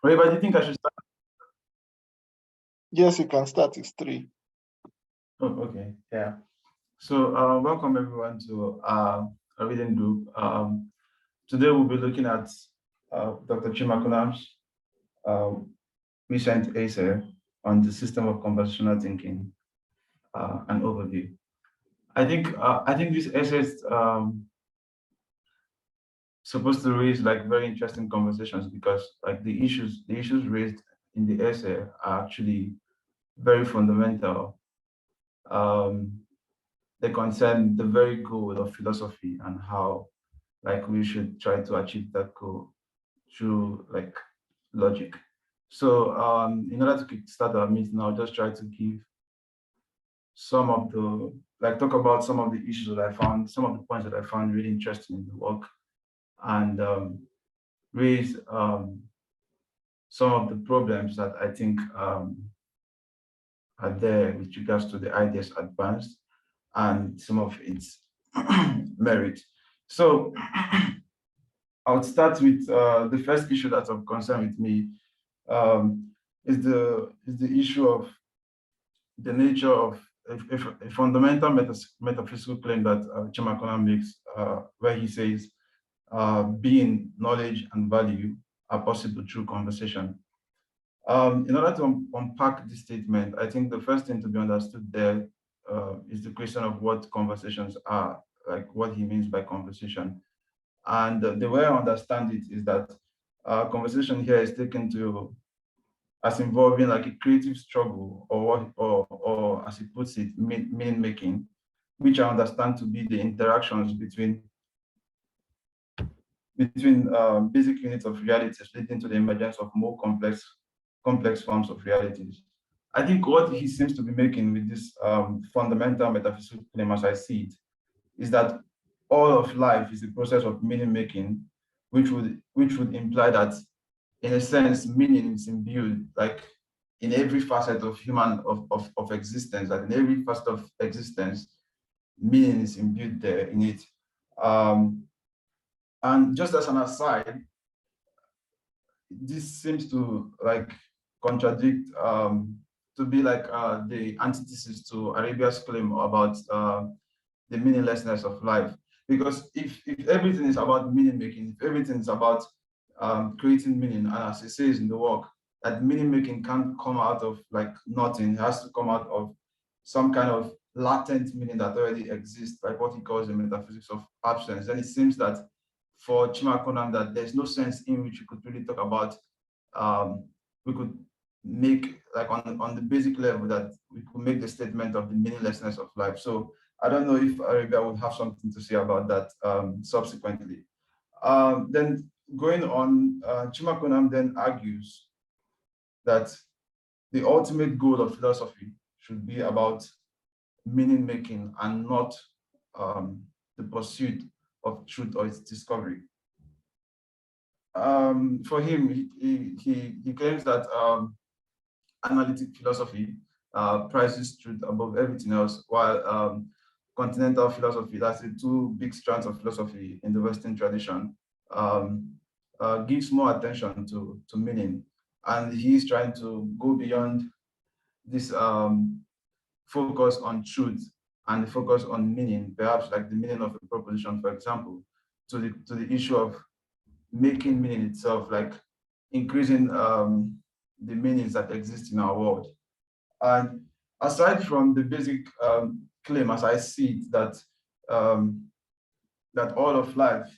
Wait, but do you think I should start? Yes, you can start. It's 3. Oh, okay. Yeah. So welcome everyone to a reading group. Today we'll be looking at Dr. Chimakunam's um, recent essay on the system of conversational thinking, an overview. I think this essay is supposed to raise like very interesting conversations because like the issues raised in the essay are actually very fundamental. Um, they concern the very goal of philosophy and how like we should try to achieve that goal through like logic. So in order to start our meeting, I'll just try to give some of the talk about some of the issues that I found, some of the points that I found really interesting in the work, and raise some of the problems that I think are there with regards to the ideas advanced and some of its merit. So I would start with the first issue that's of concern with me, is the issue of the nature of a fundamental metaphysical claim that Chimakona makes, where he says being, knowledge, and value are possible through conversation. In order to unpack this statement, I think the first thing to be understood there is the question of what conversations are, like what he means by conversation. And the way I understand it is that conversation here is taken to as involving like a creative struggle, or as he puts it, meaning making, which I understand to be the interactions between basic units of realities leading to the emergence of more complex forms of realities. I think what he seems to be making with this fundamental metaphysical claim, as I see it, is that all of life is a process of meaning making, which would imply that, in a sense, meaning is imbued like in every facet of human of existence, that in every facet of existence, meaning is imbued there in it. And just as an aside, this seems to like contradict, to be like the antithesis to Arabia's claim about the meaninglessness of life. Because if everything is about meaning making, if everything is about creating meaning, and as it says in the work, that meaning making can't come out of like nothing, it has to come out of some kind of latent meaning that already exists, like what he calls the metaphysics of absence. Then it seems that for Chimakonam, that there's no sense in which you could really talk about, we could make like on the basic level that we could make the statement of the meaninglessness of life. So I don't know if Arabia would have something to say about that subsequently. Then going on, Chimakonam then argues that the ultimate goal of philosophy should be about meaning making and not the pursuit of truth or its discovery. For him, he claims that analytic philosophy prizes truth above everything else, while continental philosophy, that's the two big strands of philosophy in the Western tradition, gives more attention to meaning. And he's trying to go beyond this focus on truth and the focus on meaning, perhaps like the meaning of a proposition, for example, to the issue of making meaning itself, like increasing the meanings that exist in our world. And aside from the basic claim, as I see it, that that all of life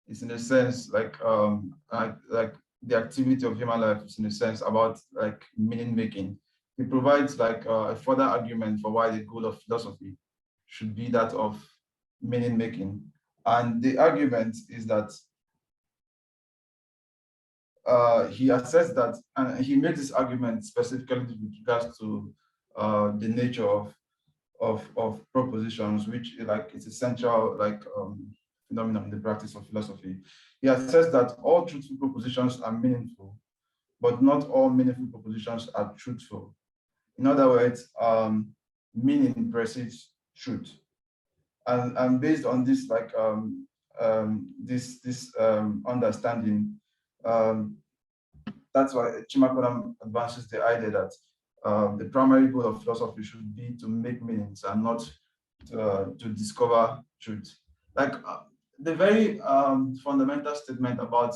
is in a sense like the activity of human life is in a sense about like meaning making. He provides like a further argument for why the goal of philosophy should be that of meaning making. And the argument is that he assessed that, and he made this argument specifically with regards to the nature of propositions, which like it's essential like phenomenon in the practice of philosophy. He assessed that all truthful propositions are meaningful, but not all meaningful propositions are truthful. In other words, meaning precedes truth, and based on this like this understanding, that's why Chimakonam advances the idea that the primary goal of philosophy should be to make meanings and not to discover truth. Like the very fundamental statement about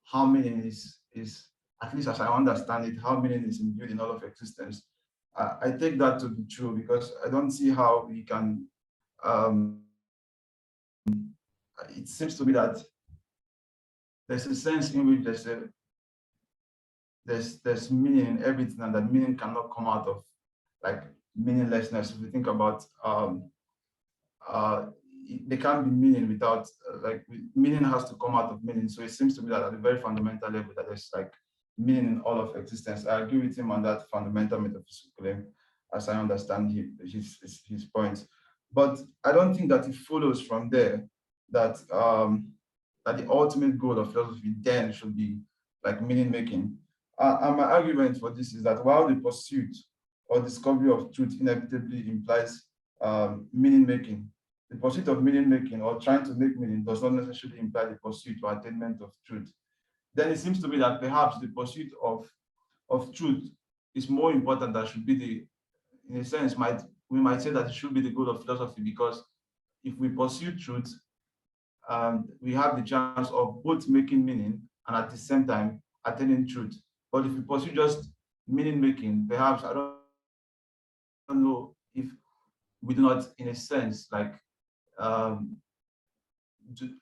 how meaning is, at least as I understand it, how meaning is imbued in all of existence. I take that to be true because I don't see how we can. It seems to me that there's a sense in which there's meaning in everything, and that meaning cannot come out of like meaninglessness. If we think about uh, there can't be meaning without like meaning has to come out of meaning. So it seems to me that at a very fundamental level that there's like meaning in all of existence. I agree with him on that fundamental metaphysical claim, as I understand his points. But I don't think that it follows from there that that the ultimate goal of philosophy then should be like meaning making. And my argument for this is that while the pursuit or discovery of truth inevitably implies meaning making, the pursuit of meaning making or trying to make meaning does not necessarily imply the pursuit or attainment of truth. Then it seems to me that perhaps the pursuit of truth is more important. That should be the, in a sense, we might say that it should be the goal of philosophy, because if we pursue truth, we have the chance of both making meaning and at the same time attaining truth. But if we pursue just meaning making, perhaps I don't know if we do not, in a sense, um,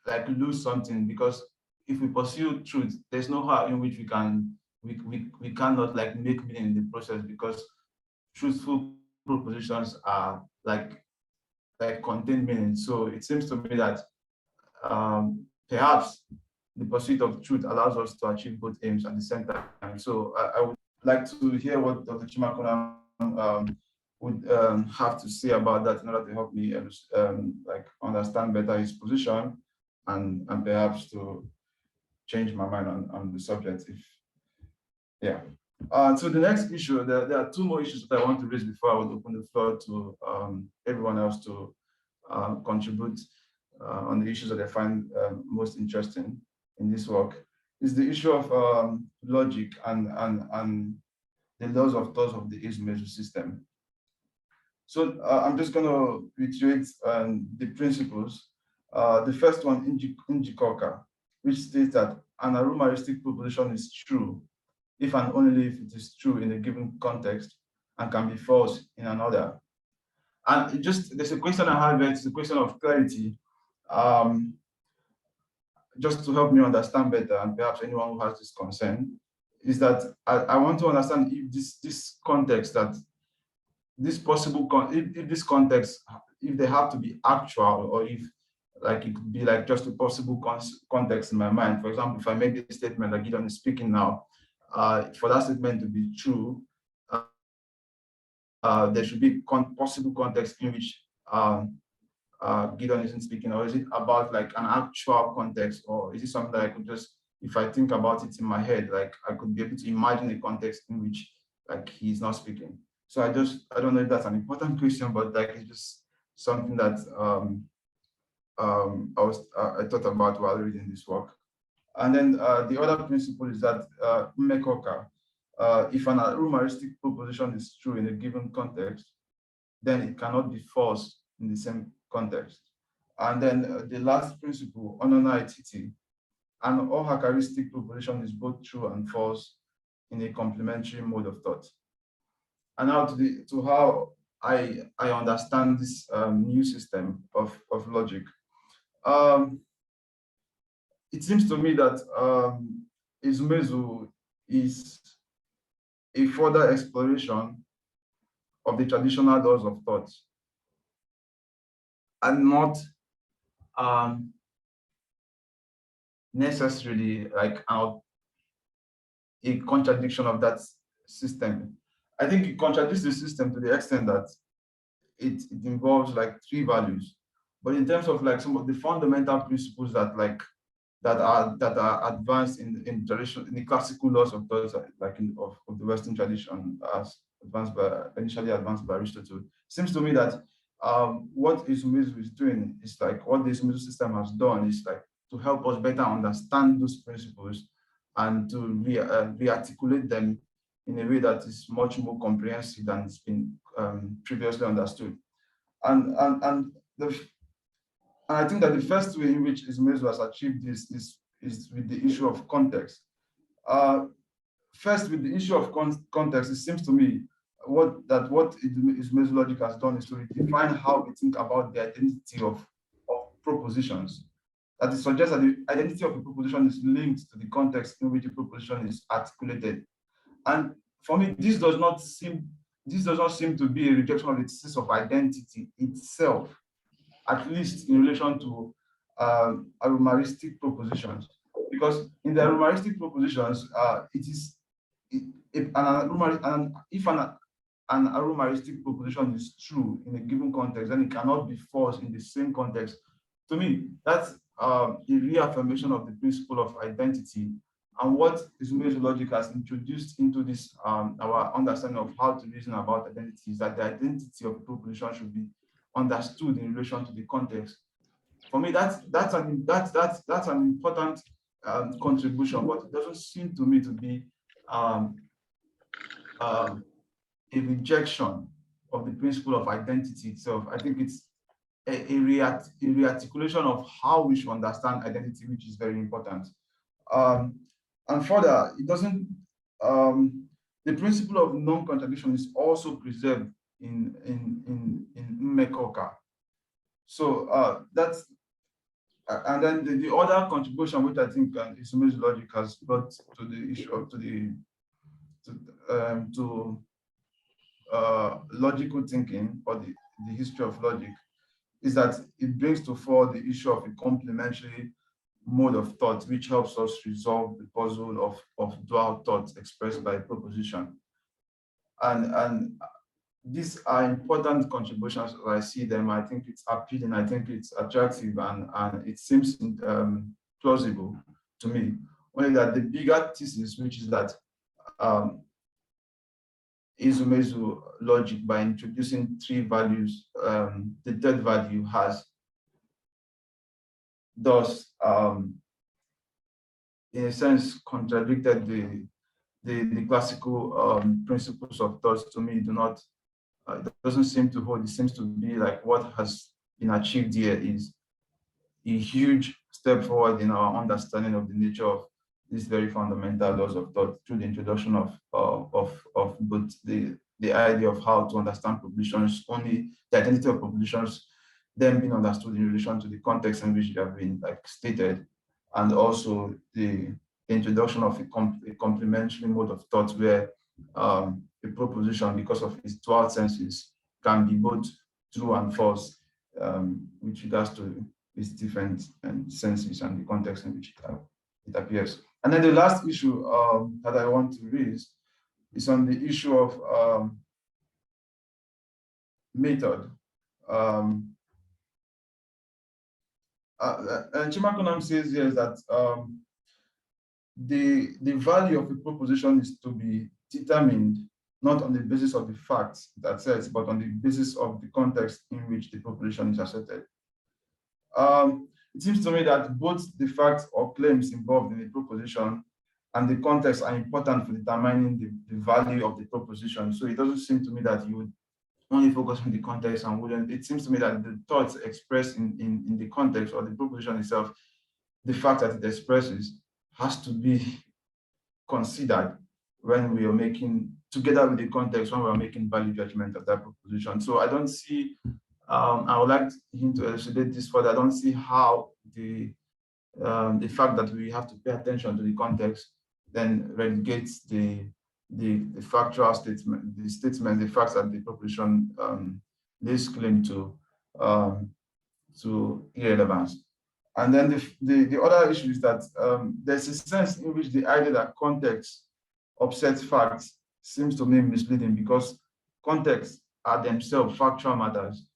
like lose something, because if we pursue truth, there's no how in which we cannot like make meaning in the process, because truthful propositions are like contain meaning. So it seems to me that perhaps the pursuit of truth allows us to achieve both aims at the same time. So I would like to hear what Dr. Chimakuna would have to say about that in order to help me like understand better his position, and perhaps to change my mind on the subject. If yeah. So the next issue, there are two more issues that I want to raise before I would open the floor to everyone else to contribute on the issues that I find most interesting in this work. Is the issue of logic and the laws of thought of the Ismail system. So I'm just going to reiterate the principles. The first one, Njikoka, which states that an aromaristic proposition is true if and only if it is true in a given context and can be false in another. And there's a question I have. It's a question of clarity, just to help me understand better, and perhaps anyone who has this concern, is that I want to understand if this context, that this possible if this context, if they have to be actual, or if like it could be like just a possible context in my mind. For example, if I make the statement that Gideon is speaking now, for that statement to be true, there should be possible context in which Gideon isn't speaking, or is it about like an actual context, or is it something that I could just, if I think about it in my head, like I could be able to imagine a context in which like he's not speaking. So I don't know if that's an important question, but like it's just something that I thought about while reading this work. And then the other principle is that Mekoka, if an aromaristic proposition is true in a given context, then it cannot be false in the same context. And then the last principle, Ononaititi, an ohakaristic proposition is both true and false in a complementary mode of thought. And now to how I understand this new system of logic. It seems to me that Izumezu is a further exploration of the traditional laws of thought, and not necessarily like a contradiction of that system. I think it contradicts the system to the extent that it involves like three values. But in terms of like some of the fundamental principles that are advanced in tradition, in the classical laws of thought, like of the Western tradition, as initially advanced by Aristotle, seems to me that what Isumizu is doing is like what the Isumizu system has done is like to help us better understand those principles and to re-articulate them in a way that is much more comprehensive than it's been previously understood. And I think that the first way in which Ismail has achieved this is with the issue of context. First, with the issue of context, it seems to me what Ismail's logic has done is to redefine how we think about the identity of propositions. That it suggests that the identity of a proposition is linked to the context in which the proposition is articulated. And for me, this does not seem to be a rejection of the thesis of identity itself, at least in relation to aromaristic propositions. Because in the aromaristic propositions, if an aromaristic proposition is true in a given context, then it cannot be false in the same context. To me, that's a reaffirmation of the principle of identity, and what Ismail's logic has introduced into this our understanding of how to reason about identity is that the identity of a proposition should be understood in relation to the context. For me, that's an important contribution, but it doesn't seem to me to be a rejection of the principle of identity itself. I think it's a rearticulation of how we should understand identity, which is very important. And further, it doesn't. The principle of non-contradiction is also preserved in Mmekoka. So that's, and then the other contribution, which I think Ismail's logic has brought to the issue of logical thinking, or the history of logic, is that it brings to fore the issue of a complementary mode of thought, which helps us resolve the puzzle of dual thought expressed by proposition. And these are important contributions as I see them. I think it's appealing, I think it's attractive, and it seems plausible to me. Only that the bigger thesis, which is that Izumezu logic, by introducing three values, the third value has thus, in a sense, contradicted the classical principles of thought. To me, do not. It doesn't seem to hold. It seems to be like what has been achieved here is a huge step forward in our understanding of the nature of these very fundamental laws of thought through the introduction of both the idea of how to understand propositions, only the identity of propositions, then being understood in relation to the context in which they have been stated, and also the introduction of a complementary mode of thought where a proposition, because of its dual senses, can be both true and false, with regards to its different senses and the context in which it appears. And then the last issue that I want to raise is on the issue of method. And Chimakunam says here that the value of a proposition is to be determined not on the basis of the facts that says, but on the basis of the context in which the proposition is asserted. It seems to me that both the facts or claims involved in the proposition and the context are important for determining the value of the proposition. So it doesn't seem to me that you would only focus on the context and wouldn't. It seems to me that the thoughts expressed in the context or the proposition itself, the fact that it expresses, has to be considered when we are making, together with the context, when we are making value judgment of that proposition. So I don't see, I would like him to elucidate this further. I don't see how the fact that we have to pay attention to the context then relegates the factual statement, the facts that the proposition lays claim to irrelevance. And then the other issue is that there's a sense in which the idea that context upsets facts seems to me misleading, because contexts are themselves factual matters.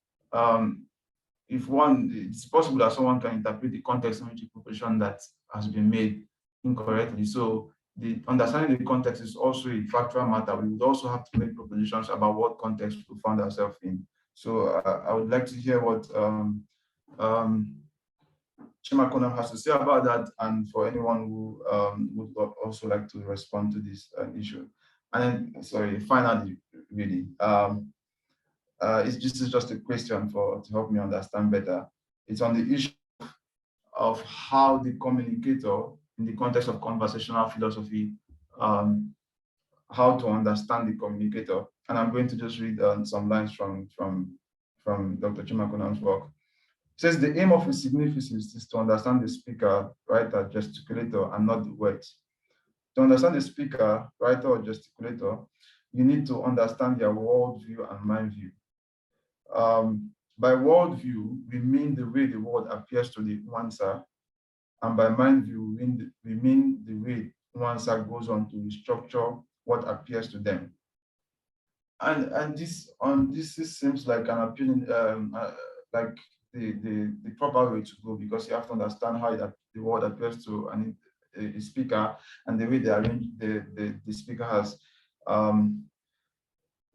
It's possible that someone can interpret the context in which a proposition that has been made incorrectly. So the understanding the context is also a factual matter. We would also have to make propositions about what context we found ourselves in. So I would like to hear what Chimakonam has to say about that, and for anyone who would also like to respond to this issue. And then, sorry, finally, really, this is just a question to help me understand better. It's on the issue of how the communicator, in the context of conversational philosophy, how to understand the communicator. And I'm going to just read some lines from Dr. Chimakonam's work. It says the aim of a significance is to understand the speaker, writer, gesticulator, and not the words. To understand the speaker, writer, or gesticulator, you need to understand their worldview and mind view. By worldview, we mean the way the world appears to the Nwansa, and by mind view, we mean the way Nwansa goes on to restructure what appears to them. And this seems like an appealing, like the proper way to go, because you have to understand how the world appears to a speaker, and the way they arrange the speaker has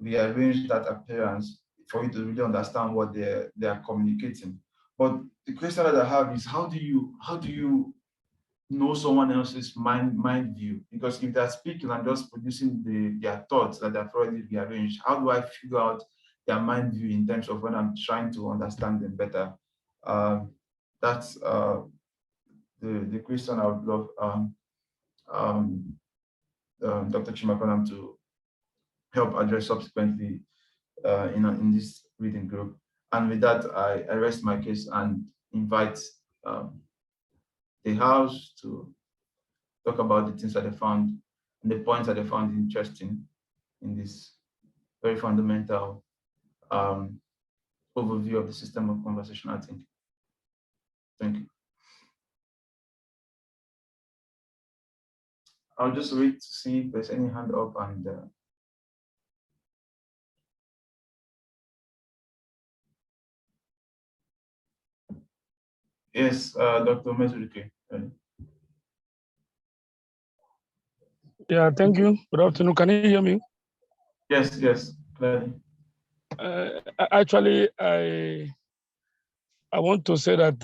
rearranged that appearance for you to really understand what they are communicating. But the question that I have is, how do you know someone else's mind view? Because if they're speaking and just producing their thoughts that they've already rearranged, how do I figure out their mind view in terms of when I'm trying to understand them better? That's the question I would love Dr. Chimakonam to help address subsequently in this reading group. And with that, I rest my case and invite the house to talk about the things that they found and the points that they found interesting in this very fundamental overview of the system of conversational thinking. Thank you. I'll just wait to see if there's any hand up and yes, Dr. Mezurike. Yeah, thank you. Good afternoon. Can you hear me? Yes, clearly. Actually, I want to say that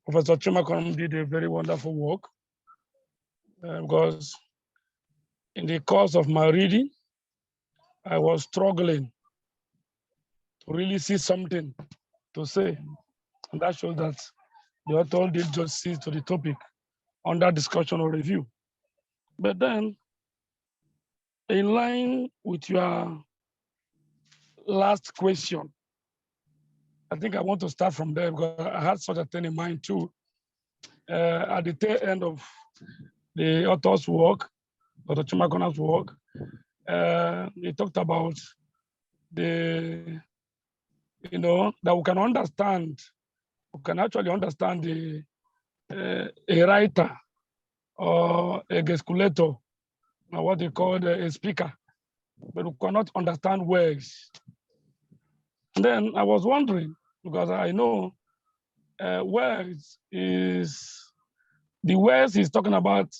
Professor Chimakonam did a very wonderful work, because in the course of my reading, I was struggling to really see something to say. And that shows that the author did justice to the topic under discussion or review. But then, in line with your last question, I think I want to start from there because I had such a thing in mind too. At the tail end of the author's work, Dr. Chimakonam's work, he talked about that we can actually understand a writer or a gesticulator, or what they call a speaker, but we cannot understand words. And then I was wondering, because I know words he's talking about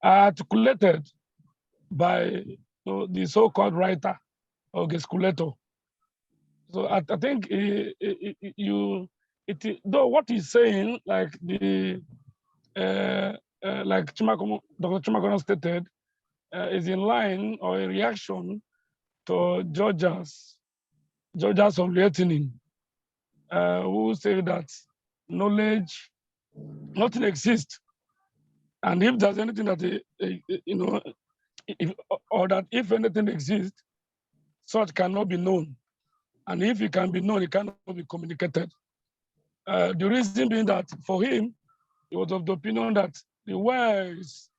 are articulated by the so-called writer or gesticulator. So I think though what he's saying, like like Dr. Chimakonam stated, is in line or a reaction to Georgia's of Lieutenant, who say that nothing exists, and if there's anything that if anything exists, such cannot be known, and if it can be known, it cannot be communicated. The reason being that for him, he was of the opinion that the words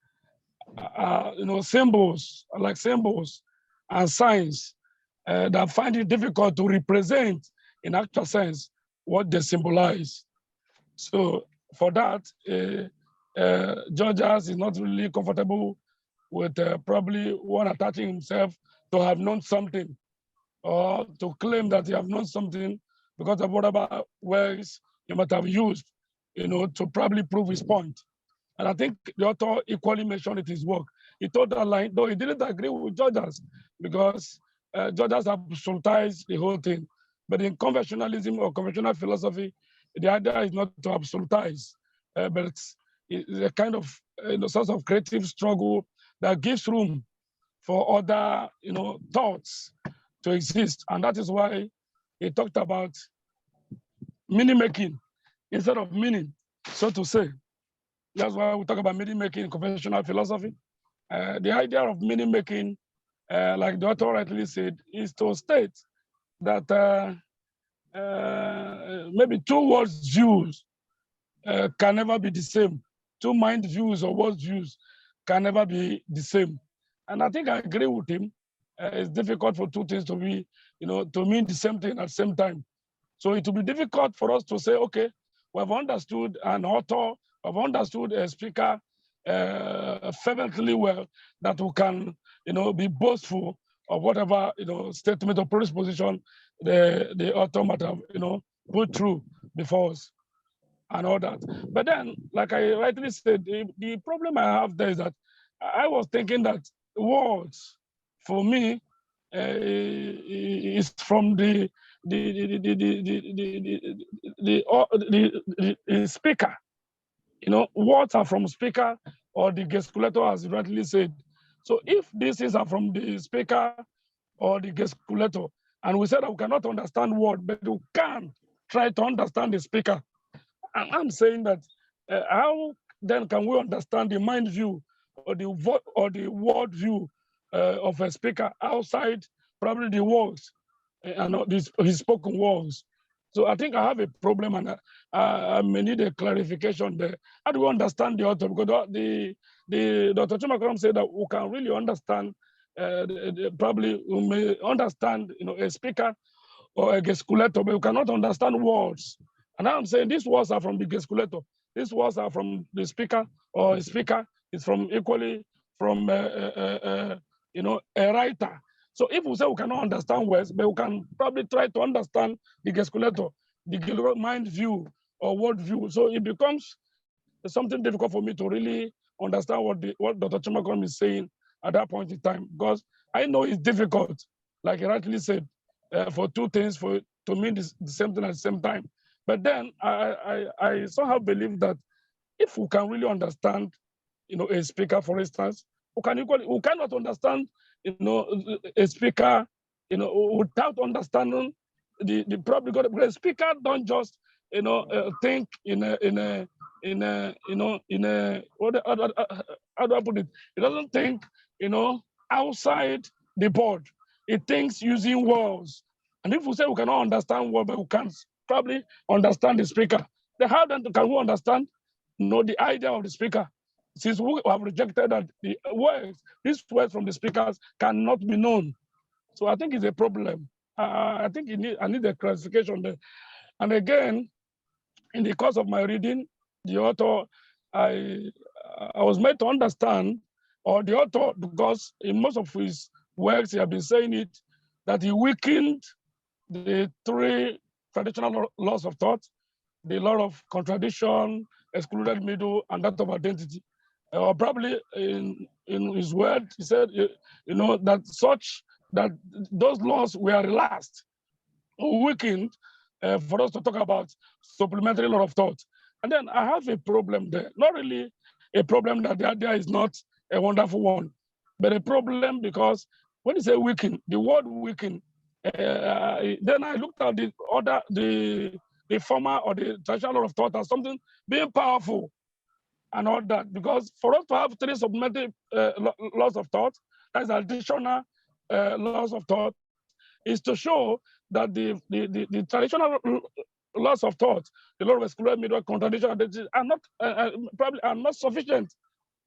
are symbols and signs that find it difficult to represent in actual sense what they symbolize. So for that, Georgias is not really comfortable with probably one attaching himself to have known something, or to claim that he have known something because of whatever words he might have used, to probably prove his point. And I think the author equally mentioned it in his work. He told that line, though he didn't agree with Georgias, because Georgias absolutized the whole thing. But in conventionalism or conventional philosophy, the idea is not to absolutize, but it's a kind of source of creative struggle that gives room for other thoughts to exist. And that is why he talked about meaning making instead of meaning, so to say. That's why we talk about meaning making in conventional philosophy. The idea of meaning making, like the author rightly said, is to state that maybe two words views can never be the same. Two mind views or words views can never be the same. And I think I agree with him. It's difficult for two things to be, to mean the same thing at the same time. So it will be difficult for us to say, okay, we've understood an author, we've understood a speaker fervently well, that we can, be boastful of whatever, statement or predisposition the author might have, put through before us and all that. But then, like I rightly said, the problem I have there is that I was thinking that words, for me, is from the speaker. Words are from speaker or the gesticulator, as you rightly said. So if these things are from the speaker or the gesticulator, and we said that we cannot understand word, but we can try to understand the speaker. And I'm saying that how then can we understand the mind view or the word view of a speaker outside probably the words and not his spoken words? So I think I have a problem, and I may need a clarification there. How do we understand the author? Because the Dr. Chimakaram said that we can really understand. Probably we may understand, a speaker or a gesticulator, but we cannot understand words. And now I'm saying these words are from the gesticulator. These words are from the speaker, or a speaker is from equally from a writer. So if we say we cannot understand words, but we can probably try to understand the gesticulator, the mind view or word view. So it becomes something difficult for me to really understand what Dr. Chimakon is saying at that point in time, because I know it's difficult, like he rightly said, for two things to mean the same thing at the same time. But then I somehow believe that if we can really understand, a speaker, for instance, we cannot understand, a speaker, without understanding the problem. Because a speaker don't just, think how do I put it? It doesn't think, outside the board. It thinks using words. And if we say we cannot understand words, but we can probably understand the speaker, then how then can we understand, the idea of the speaker? Since we have rejected that the words, these words from the speakers cannot be known. So I think it's a problem. I think I need a clarification there. And again, in the course of my reading, the author, I was made to understand, or the author, because in most of his works, he has been saying it, that he weakened the three traditional laws of thought, the law of contradiction, excluded middle, and that of identity. Or probably in his word, he said, that those laws were relaxed, weakened, for us to talk about supplementary law of thought. And then I have a problem there. Not really a problem that the idea is not a wonderful one, but a problem because when you say weaken, the word weaken, then I looked at the former or the traditional law of thought as something being powerful and all that. Because for us to have three supplementary laws of thought, that's additional laws of thought, is to show that the traditional laws of thought, the law of excluded middle, contradiction, are not probably are not sufficient,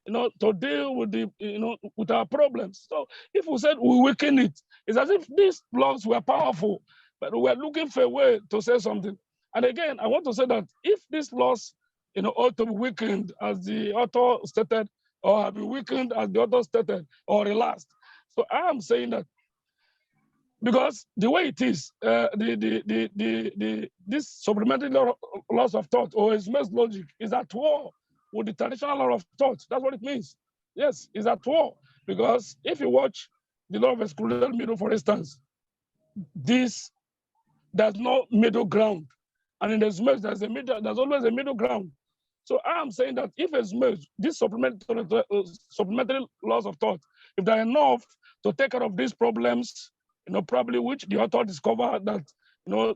to deal with with our problems. So if we said we weaken it, it's as if these laws were powerful, but we're looking for a way to say something. And again, I want to say that if these laws, ought to be weakened, as the author stated, or have been weakened as the author stated, or relaxed. So I am saying that because the way it is, this supplementary laws of thought or its mass logic is at war with the traditional law of thought. That's what it means. Yes, it's at war. Because if you watch the law of excluded middle, for instance, there's no middle ground. And in the smudge, there's always a middle ground. So I'm saying that if a smudge, these supplementary laws of thought, if they're enough to take care of these problems, probably which the author discovered that,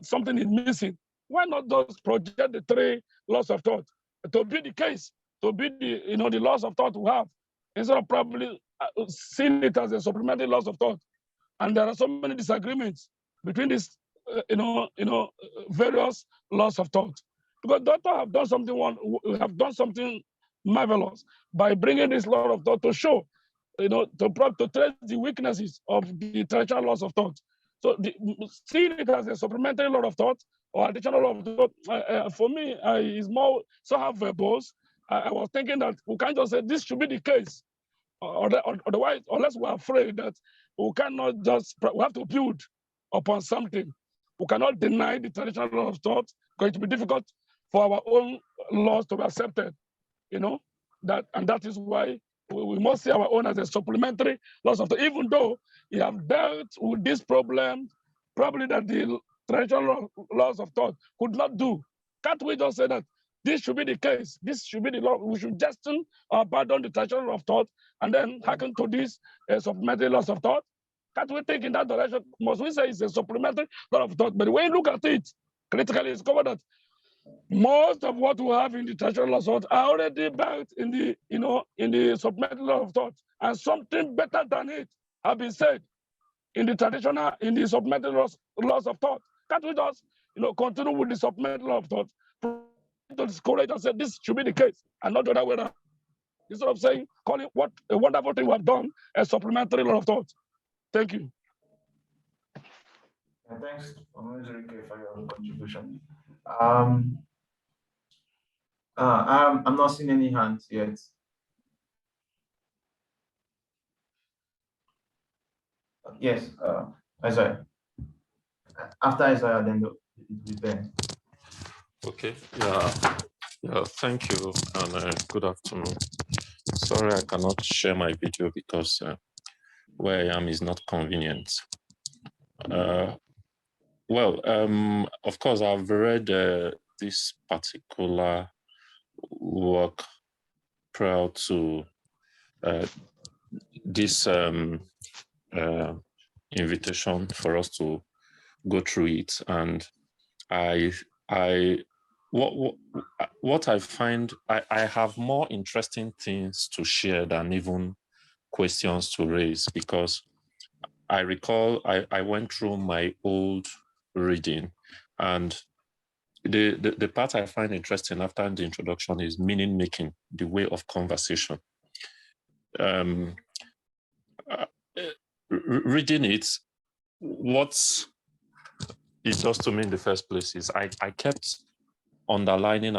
something is missing, why not just project the three laws of thought to be the case, to be the laws of thought we have, instead of probably seeing it as a supplementary laws of thought. And there are so many disagreements between these, various laws of thought. Because doctors have done something marvelous by bringing this law of thought to show, to trace the weaknesses of the traditional laws of thought. So seeing it as a supplementary law of thought or additional law of thought, for me, is more somehow verbose. I was thinking that we can't just say this should be the case, otherwise, unless we're afraid that we cannot we have to build upon something. We cannot deny the traditional law of thought, because it will be difficult for our own laws to be accepted, and that is why we must see our own as a supplementary laws of thought, even though we have dealt with this problem, probably that the traditional laws of thought could not do. Can't we just say that this should be the case, this should be the law, we should jettison or abandon the traditional law of thought and then hearken to these supplementary laws of thought? Can't we think in that direction? Must we say it's a supplementary law of thought? But when you look at it critically, discover that most of what we have in the traditional laws of thought are already backed in the supplementary law of thought, and something better than it have been said in the supplementary laws of thought. Can't we just continue with the supplementary law of thought to discourage and say this should be the case and not the other way around? Instead of saying, calling what a wonderful thing we have done a supplementary law of thought. Thank you. And thanks, Enrique, for your contribution. I'm not seeing any hands yet. Yes, Isaiah. After Isaiah, then it will be Ben. Okay. Yeah. Thank you, and good afternoon. Sorry, I cannot share my video because where I am is not convenient. Well, of course, I've read this particular work prior to this invitation for us to go through it, and what I find, I have more interesting things to share than even questions to raise, because I recall I went through my old reading, and the part I find interesting after the introduction is meaning making, the way of conversation. Reading it, what it does to me in the first place is I kept underlining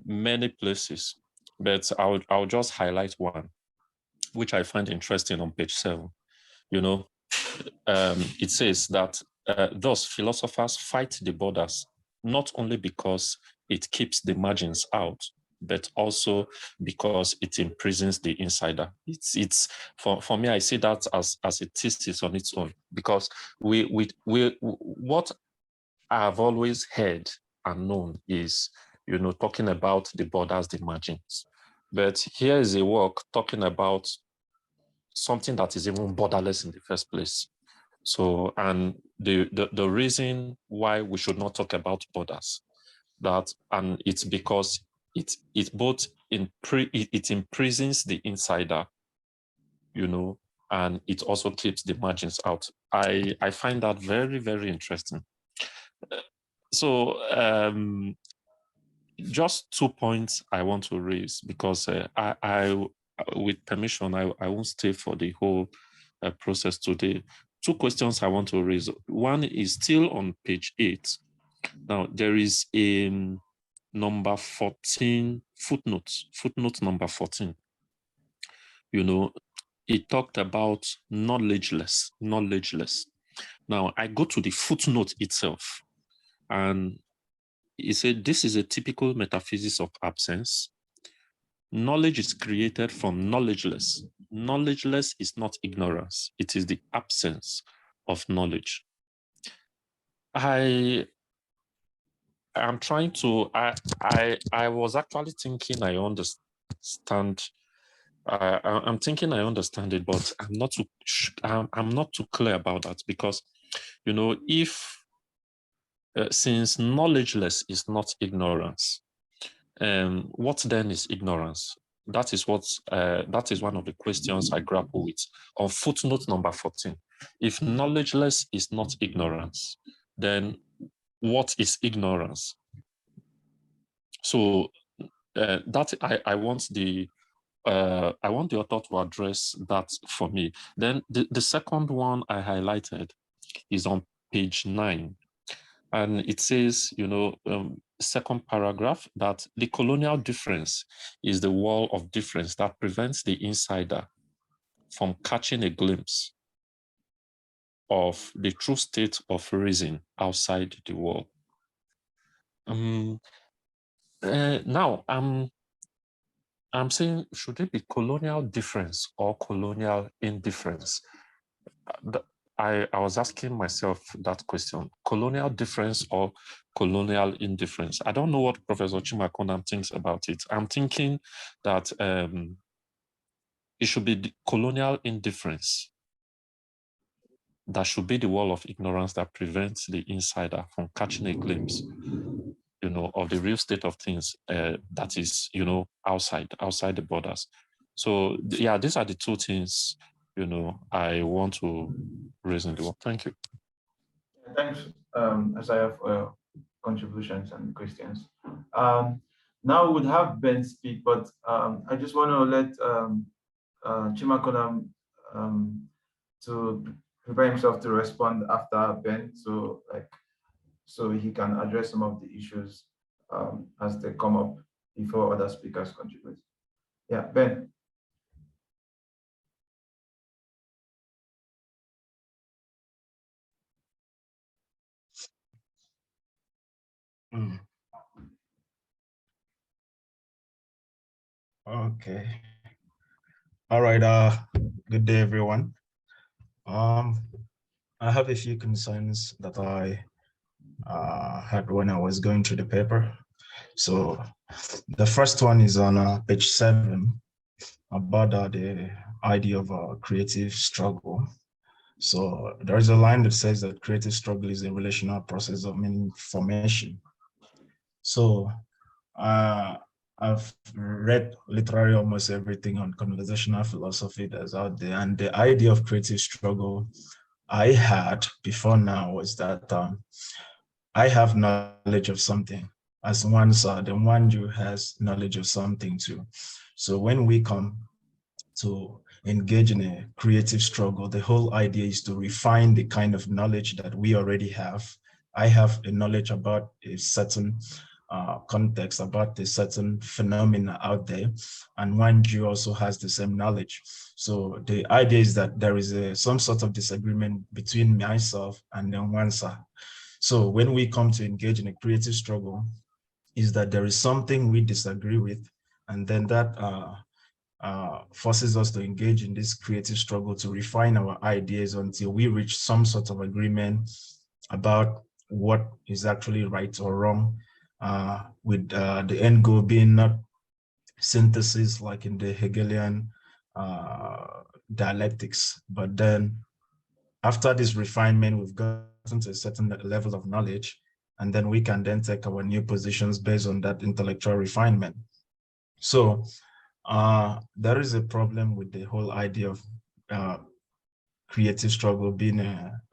many places, but I'll just highlight one, which I find interesting on page 7. It says that thus philosophers fight the borders, not only because it keeps the margins out, but also because it imprisons the insider. It's for me, I see that as a thesis on its own, because we what I've always heard and known is, talking about the borders, the margins. But here is a work talking about something that is even borderless in the first place. So, and the reason why we should not talk about borders, and it's because it imprisons the insider, and it also keeps the margins out. I find that very, very interesting. So just 2 points I want to raise, because I with permission, I won't stay for the whole process today. 2 questions I want to raise. One is still on page 8. Now, there is a number 14 footnote number 14. It talked about knowledgeless. Now, I go to the footnote itself, and he said, this is a typical metaphysics of absence. Knowledge is created from knowledgeless. Knowledgeless is not ignorance. It is the absence of knowledge. I I'm trying to, I was actually thinking I understand. I'm thinking I understand it, but I'm not too clear about that because, you know, if since knowledgeless is not ignorance, what then is ignorance? That is one of the questions I grapple with on footnote number 14. If knowledgeless is not ignorance, then what is ignorance? So that I want the author to address that for me. Then the second one I highlighted is on page 9. And it says, you know, second paragraph, that the colonial difference is the wall of difference that prevents the insider from catching a glimpse of the true state of reason outside the wall. Now, I'm saying, should it be colonial difference or colonial indifference? I was asking myself that question, colonial difference or colonial indifference. I don't know what Professor Chimakonam thinks about it. I'm thinking that it should be the colonial indifference that should be the wall of ignorance that prevents the insider from catching a glimpse, you know, of the real state of things that is, you know, outside the borders. So yeah, these are the two things, you know, I want to raise in the world. Thank you. Thanks, Isaiah, for your contributions and questions. Now we would have Ben speak, but I just want to let Chimakonam to prepare himself to respond after Ben, so he can address some of the issues as they come up before other speakers contribute. Yeah, Ben. Okay. All right. Good day, everyone. I have a few concerns that I had when I was going through the paper. So the first one is on page 7 about the idea of a creative struggle. So there is a line that says that creative struggle is a relational process of meaning formation. So I've read literally almost everything on conversational philosophy that's out there, and the idea of creative struggle I had before now was that I have knowledge of something as one side, and one you has knowledge of something too. So when we come to engage in a creative struggle, the whole idea is to refine the kind of knowledge that we already have. I have a knowledge about a certain context, about a certain phenomena out there, and one Jew also has the same knowledge. So the idea is that there is some sort of disagreement between myself and then one side. So when we come to engage in a creative struggle, is that there is something we disagree with, and then that forces us to engage in this creative struggle to refine our ideas until we reach some sort of agreement about what is actually right or wrong, with the end goal being not synthesis like in the Hegelian dialectics, but then after this refinement, we've gotten to a certain level of knowledge, and then we can then take our new positions based on that intellectual refinement. So there is a problem with the whole idea of creative struggle being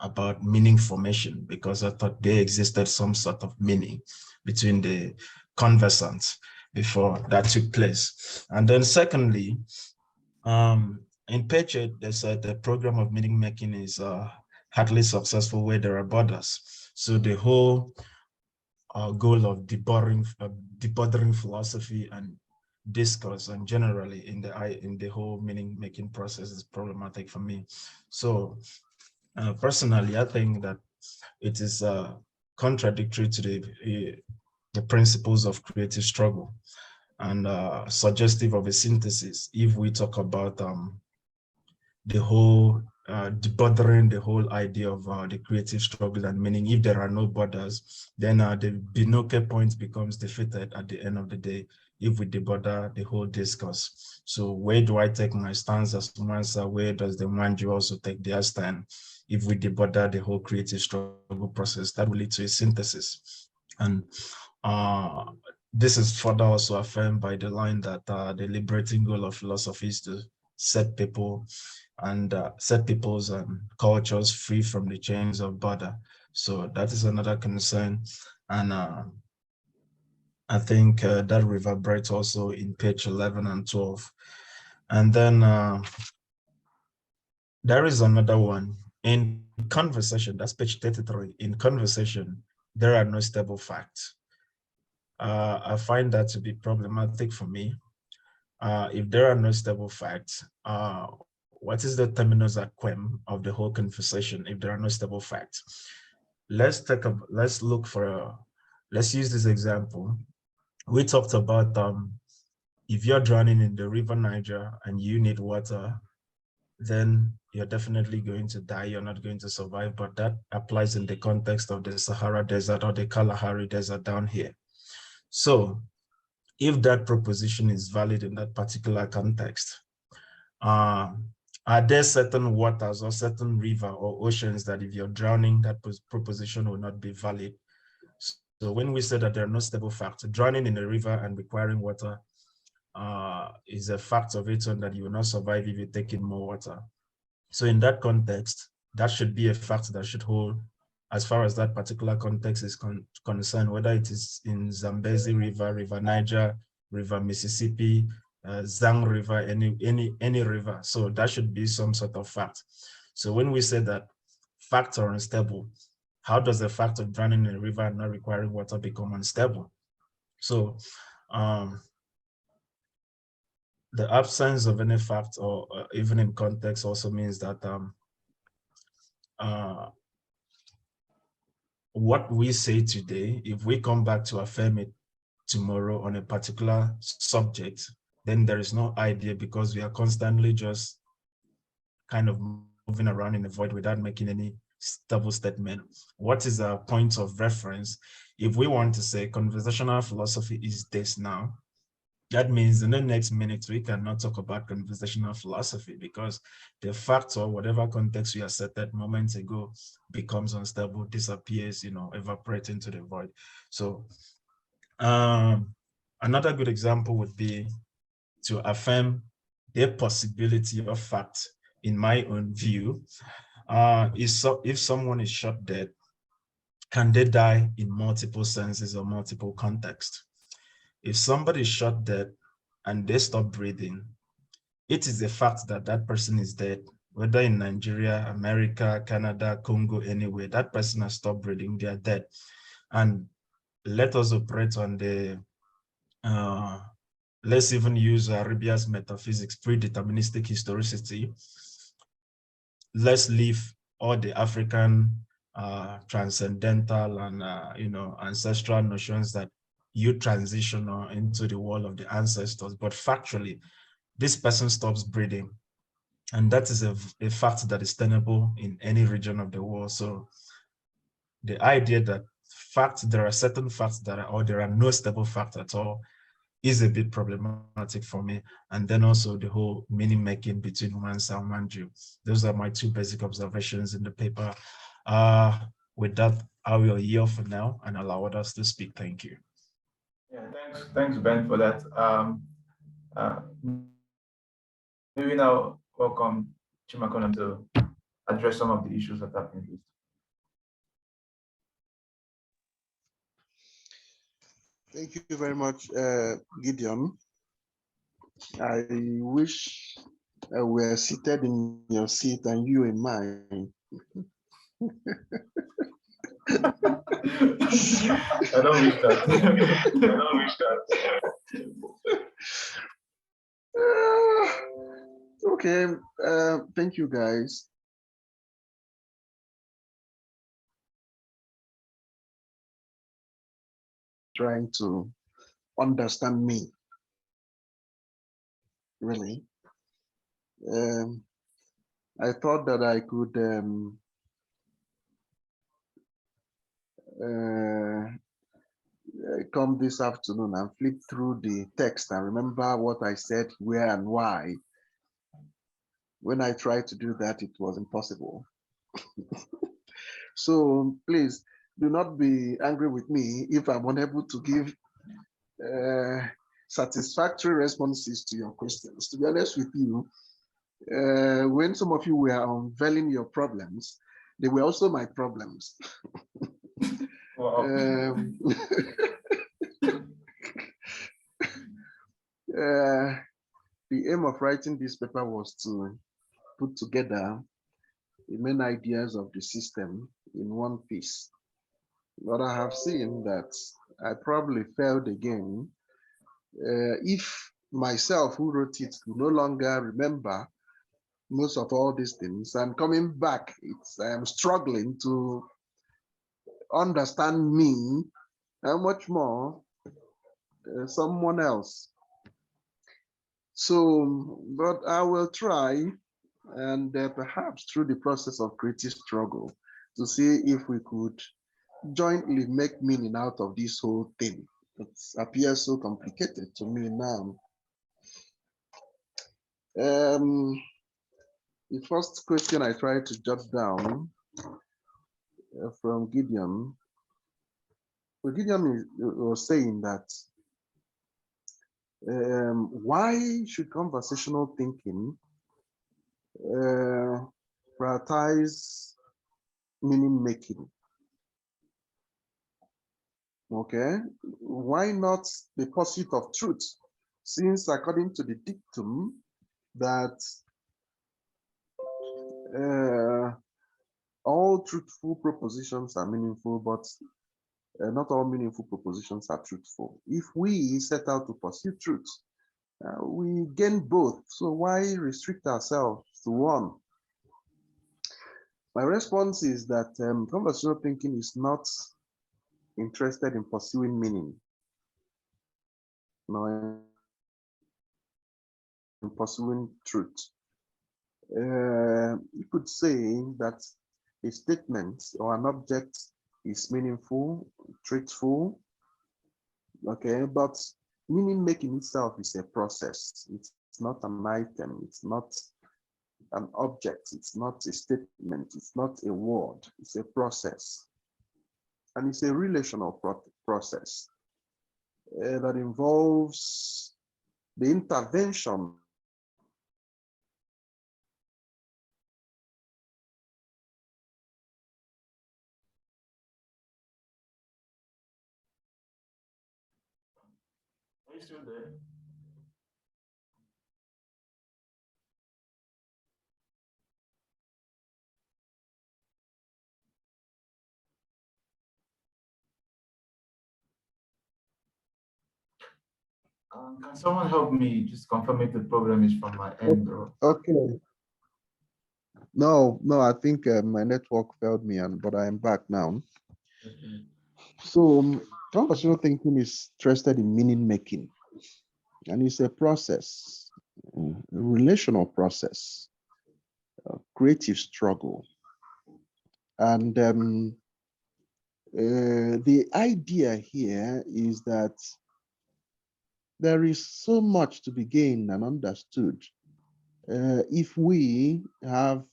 about meaning formation, because I thought there existed some sort of meaning between the conversants before that took place. And then secondly, in page 8, they said the program of meaning making is hardly successful where there are borders. So the whole goal of debothering philosophy and discourse and generally in the whole meaning making process is problematic for me. So personally, I think that it is contradictory to the principles of creative struggle, and suggestive of a synthesis if we talk about the whole debothering the whole idea of the creative struggle and meaning. If there are no borders, then the Binoke point becomes defeated at the end of the day if we debother the whole discourse. So where do I take my stance as Mansa? Where does the Manju also take their stand? If we debother the whole creative struggle process, that will lead to a synthesis. And this is further also affirmed by the line that the liberating goal of philosophy is to set people and set people's cultures free from the chains of border. So that is another concern. And I think that reverberates also in page 11 and 12. And then there is another one. In conversation, that's page 33. In conversation, there are no stable facts. I find that to be problematic for me. If there are no stable facts, what is the terminus ad quem of the whole conversation if there are no stable facts? Let's use this example. We talked about if you're drowning in the river Niger and you need water, then you're definitely going to die. You're not going to survive, but that applies in the context of the Sahara Desert or the Kalahari Desert down here. So if that proposition is valid in that particular context, are there certain waters or certain river or oceans that if you're drowning, that proposition will not be valid? So when we say that there are no stable facts, drowning in a river and requiring water is a fact of its own that you will not survive if you take in more water. So in that context, that should be a fact that should hold as far as that particular context is concerned, whether it is in Zambezi River, River Niger, River Mississippi, Zang River, any river. So that should be some sort of fact. So when we say that facts are unstable, how does the fact of drowning in a river and not requiring water become unstable? So the absence of any fact or even in context also means that what we say today, if we come back to affirm it tomorrow on a particular subject, then there is no idea because we are constantly just kind of moving around in the void without making any stable statement. What is a point of reference? If we want to say conversational philosophy is this now, that means in the next minute, we cannot talk about conversational philosophy because the fact or whatever context we asserted moments ago becomes unstable, disappears, evaporate into the void. So another good example would be to affirm the possibility of fact, in my own view, if someone is shot dead, can they die in multiple senses or multiple contexts? If somebody is shot dead and they stop breathing, it is a fact that that person is dead, whether in Nigeria, America, Canada, Congo, anywhere, that person has stopped breathing, they are dead. And let us operate on the, let's even use Arabia's metaphysics, predeterministic historicity. Let's leave all the African transcendental and ancestral notions that you transition into the world of the ancestors, but factually, this person stops breathing. And that is a fact that is tenable in any region of the world. So the idea that there are certain facts that or there are no stable facts at all is a bit problematic for me. And then also the whole meaning making between Mansa and Manju. Those are my two basic observations in the paper. With that, I will yield for now and allow others to speak. Thank you. Yeah, thanks, Ben, for that. Maybe now welcome Chimakon to address some of the issues that have been raised. Thank you very much, Gideon. I wish we were seated in your seat and you in mine. I don't wish that. I don't wish that. Okay, thank you guys. Trying to understand me, really. I thought that I could come this afternoon and flip through the text and remember what I said, where and why. When I tried to do that, it was impossible. So please do not be angry with me if I'm unable to give satisfactory responses to your questions. To be honest with you, when some of you were unveiling your problems, they were also my problems. Wow. The aim of writing this paper was to put together the main ideas of the system in one piece. But I have seen that I probably failed again. If myself who wrote it will no longer remember most of all these things, and coming back, I am struggling to understand me, how much more someone else. So, but I will try, and perhaps through the process of creative struggle, to see if we could jointly make meaning out of this whole thing. It appears so complicated to me now. The first question I tried to jot down from Gideon. Well, Gideon was saying that why should conversational thinking prioritize meaning making? Okay, why not the pursuit of truth? Since according to the dictum that all truthful propositions are meaningful, but not all meaningful propositions are truthful. If we set out to pursue truth, we gain both. So why restrict ourselves to one? My response is that conversational thinking is not interested in pursuing meaning, nor in pursuing truth. You could say that a statement or an object is meaningful, truthful, okay, but meaning making itself is a process. It's not an item, it's not an object, it's not a statement, it's not a word, it's a process. And it's a relational process that involves the intervention Are you still there? Can someone help me just confirm if the problem is from my end or? Okay. No, I think my network failed me, but I am back now. Okay. So conversational thinking is interested in meaning making, and it's a process, a relational process, a creative struggle. And the idea here is that there is so much to be gained and understood if we have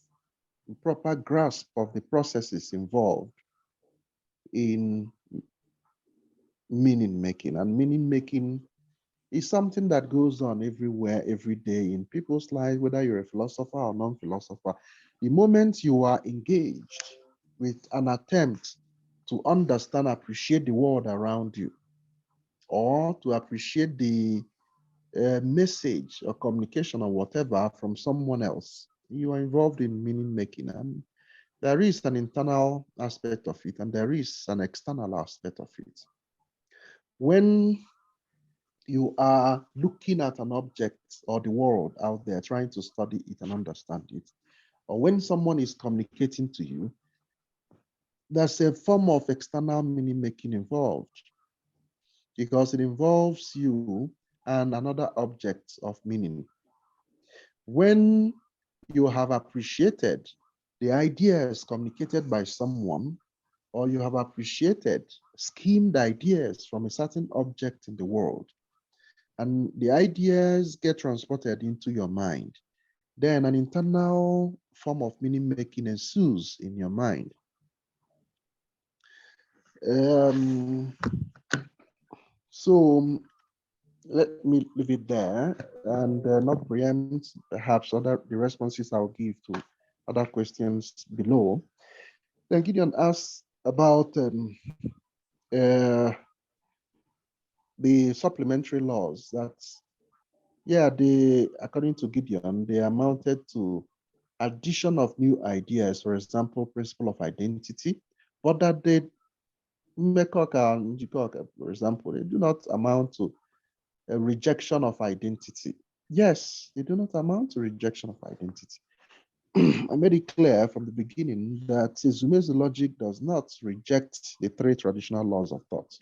proper grasp of the processes involved in meaning making. And meaning making is something that goes on everywhere, every day in people's lives, whether you're a philosopher or non-philosopher. The moment you are engaged with an attempt to understand, appreciate the world around you, or to appreciate the message or communication or whatever from someone else, you are involved in meaning making. And there is an internal aspect of it, and there is an external aspect of it. When you are looking at an object or the world out there, trying to study it and understand it, or when someone is communicating to you, there's a form of external meaning making involved because it involves you and another object of meaning. When you have appreciated the ideas communicated by someone, or you have appreciated schemed ideas from a certain object in the world, and the ideas get transported into your mind, then an internal form of meaning making ensues in your mind. So let me leave it there and not preempt perhaps the responses I'll give to other questions below. Then Gideon asked about the supplementary laws that, yeah, according to Gideon, they amounted to addition of new ideas, for example, principle of identity, but that they, for example, they do not amount to a rejection of identity. Yes, they do not amount to rejection of identity. I made it clear from the beginning that Ezumezu logic does not reject the three traditional laws of thought.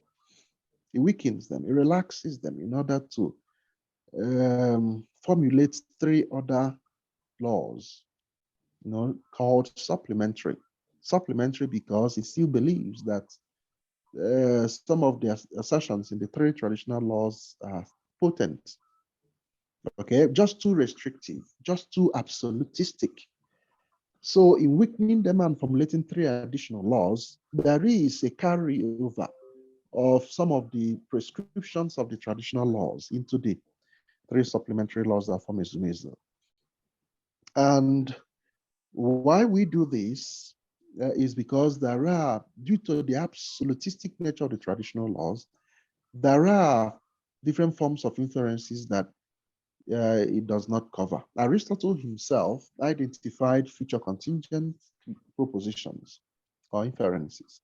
It weakens them, it relaxes them in order to formulate three other laws, called supplementary. Supplementary because it still believes that some of the assertions in the three traditional laws are potent. Okay, just too restrictive, just too absolutistic. So in weakening them and formulating three additional laws, there is a carryover of some of the prescriptions of the traditional laws into the three supplementary laws that form Ezumezu. And why we do this is because there are, due to the absolutistic nature of the traditional laws, there are different forms of inferences that it does not cover. Aristotle himself identified future contingent propositions or inferences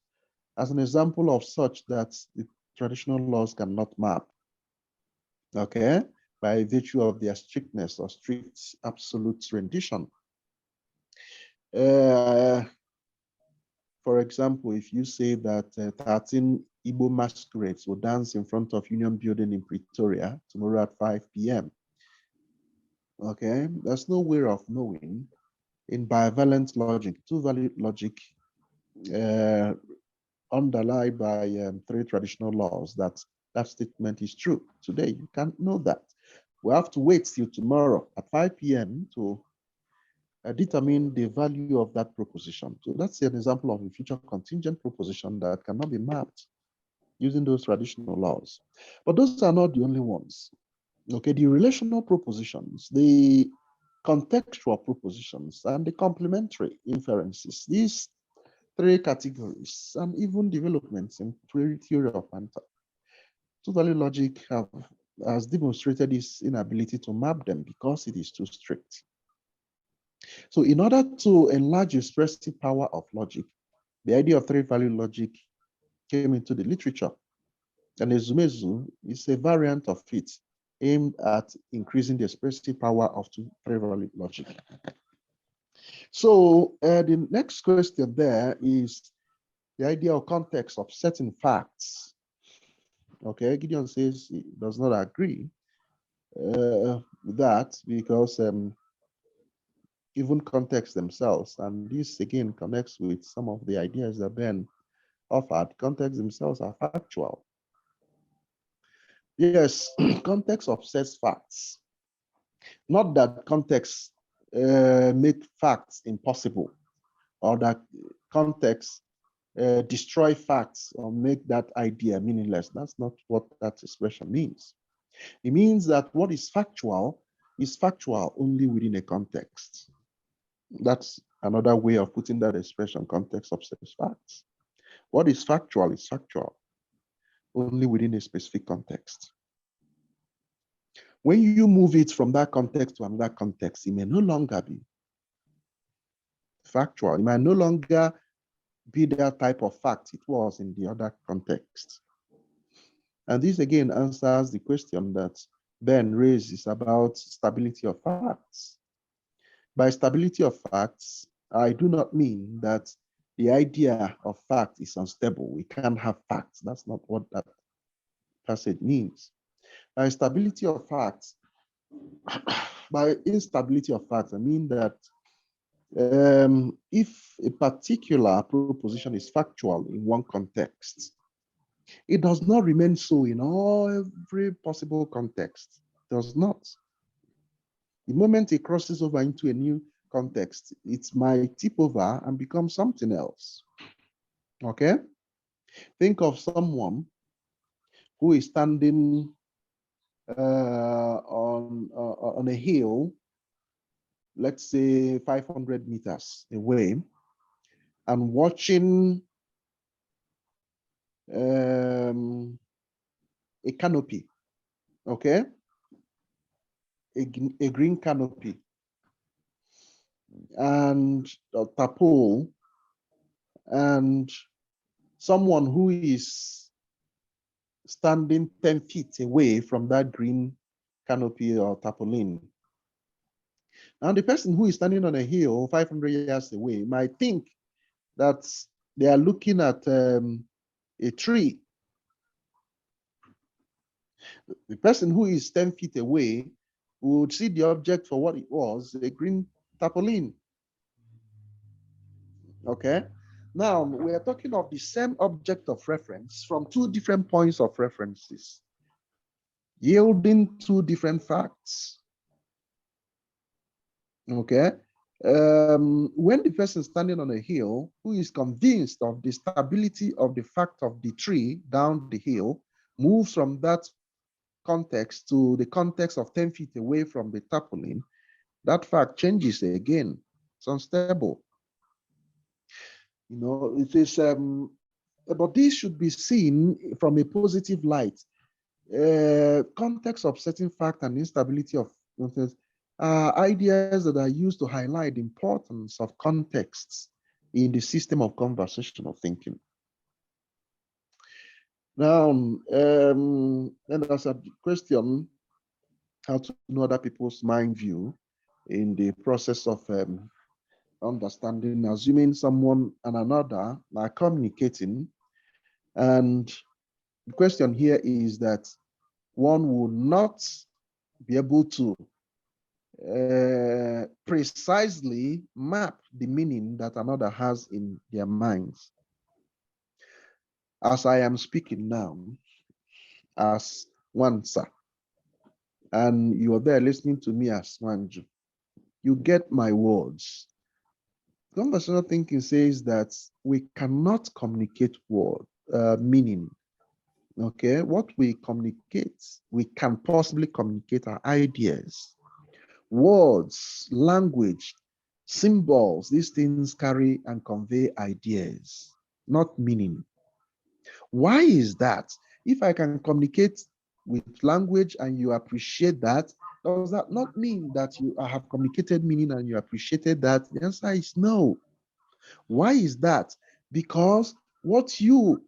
as an example of such that the traditional laws cannot map, okay, by virtue of their strictness or strict absolute rendition. For example, if you say that 13 Igbo masquerades will dance in front of Union Building in Pretoria tomorrow at 5 p.m., okay, there's no way of knowing in bivalent logic, two-value logic, underlined by three traditional laws, that that statement is true. Today, you can't know that. We have to wait till tomorrow at 5 p.m. to determine the value of that proposition. So that's an example of a future contingent proposition that cannot be mapped using those traditional laws. But those are not the only ones. Okay, the relational propositions, the contextual propositions, and the complementary inferences, these three categories, and even developments in theory of quanta, two-value logic has demonstrated its inability to map them because it is too strict. So in order to enlarge the expressive power of logic, the idea of three-value logic came into the literature. And Ezumezu is a variant of it aimed at increasing the expressive power of three-value logic. So the next question there is the idea of context of certain facts. Okay, Gideon says he does not agree with that because even context themselves, and this again connects with some of the ideas that Ben offered, context themselves are factual. Yes, context obsess facts. Not that context make facts impossible, or that context destroy facts or make that idea meaningless. That's not what that expression means. It means that what is factual only within a context. That's another way of putting that expression, context obsess facts. What is factual only within a specific context. When you move it from that context to another context, it may no longer be factual. It might no longer be that type of fact it was in the other context. And this again answers the question that Ben raises about stability of facts. By stability of facts, I do not mean that the idea of fact is unstable. We can't have facts. That's not what that passage means. By stability of facts, By instability of facts, I mean that if a particular proposition is factual in one context, it does not remain so in every possible context. It does not. The moment it crosses over into a new context, it might tip over and become something else. Okay? Think of someone who is standing on a hill, let's say 500 meters away, and watching a canopy, okay? A green canopy and a tarpaulin, and someone who is standing 10 feet away from that green canopy or tarpaulin. And the person who is standing on a hill 500 yards away might think that they are looking at a tree. The person who is 10 feet away would see the object for what it was, a green tarpaulin. Okay? Now, we are talking of the same object of reference from two different points of references, yielding two different facts. Okay? When the person standing on a hill who is convinced of the stability of the fact of the tree down the hill moves from that context to the context of 10 feet away from the tarpaulin, that fact changes again. It's unstable. It is, but this should be seen from a positive light. Context of certain fact and instability of ideas that are used to highlight the importance of contexts in the system of conversational thinking. Now, then there's a question, how to know other people's mind view in the process of understanding, assuming someone and another are communicating. And the question here is that one will not be able to precisely map the meaning that another has in their minds. As I am speaking now, as Wansa, and you are there listening to me as Wanju, you get my words. Conversational thinking says that we cannot communicate word meaning. Okay, what we communicate, we can possibly communicate our ideas. Words, language, symbols, these things carry and convey ideas, not meaning. Why is that? If I can communicate with language and you appreciate that, does that not mean that you have communicated meaning and you appreciated that? The answer is no. Why is that? Because what you,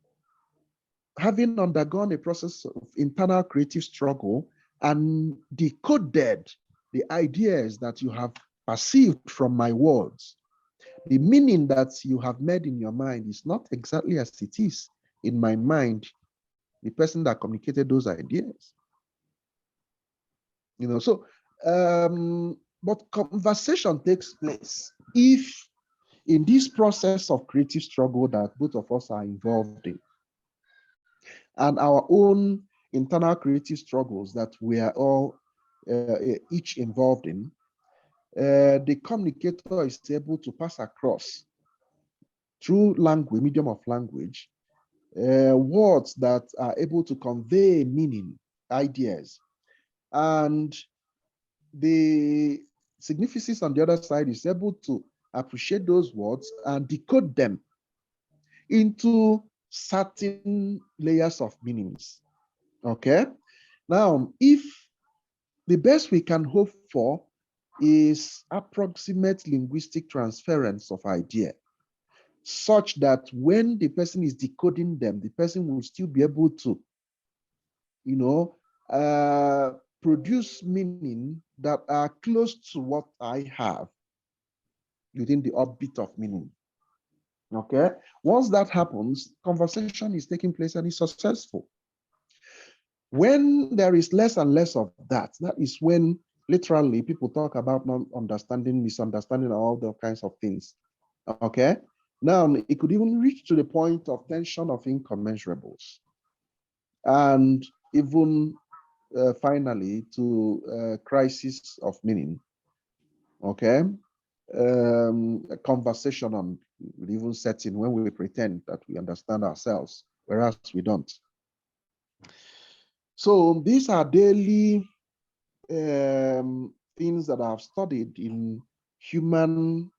having undergone a process of internal creative struggle and decoded the ideas that you have perceived from my words, the meaning that you have made in your mind is not exactly as it is in my mind, the person that communicated those ideas. But conversation takes place if in this process of creative struggle that both of us are involved in, and our own internal creative struggles that we are all each involved in, the communicator is able to pass across through language, medium of language, words that are able to convey meaning, ideas. And the significance on the other side is able to appreciate those words and decode them into certain layers of meanings. Okay? Now, if the best we can hope for is approximate linguistic transference of idea, such that when the person is decoding them, the person will still be able to, produce meaning that are close to what I have within the orbit of meaning. Okay? Once that happens, conversation is taking place and is successful. When there is less and less of that, that is when Literally, people talk about not understanding, misunderstanding, all the kinds of things. Okay. Now, it could even reach to the point of tension of incommensurables. And even finally to crisis of meaning. Okay. A conversation on even setting when we pretend that we understand ourselves, whereas we don't. So these are daily things that I've studied in human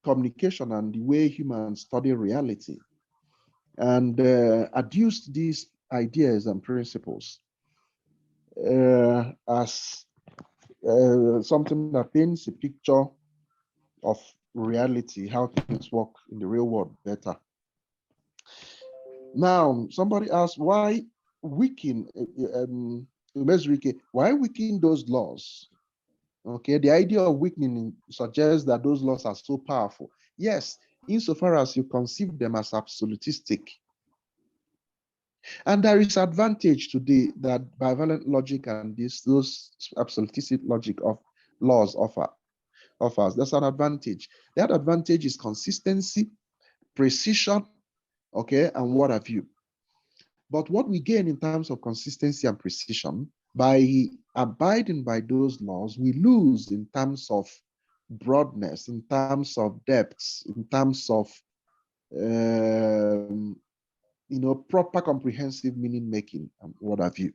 communication and the way humans study reality, and adduced these ideas and principles as something that paints a picture of reality, how things work in the real world better. Now, somebody asked why weaken, why weaken those laws? Okay, the idea of weakening suggests that those laws are so powerful. Yes, insofar as you conceive them as absolutistic. And there is advantage today that bivalent logic and those absolutistic logic of laws offers. That's an advantage. That advantage is consistency, precision, okay, and what have you. But what we gain in terms of consistency and precision, by abiding by those laws, we lose in terms of broadness, in terms of depths, in terms of proper comprehensive meaning making and what have you.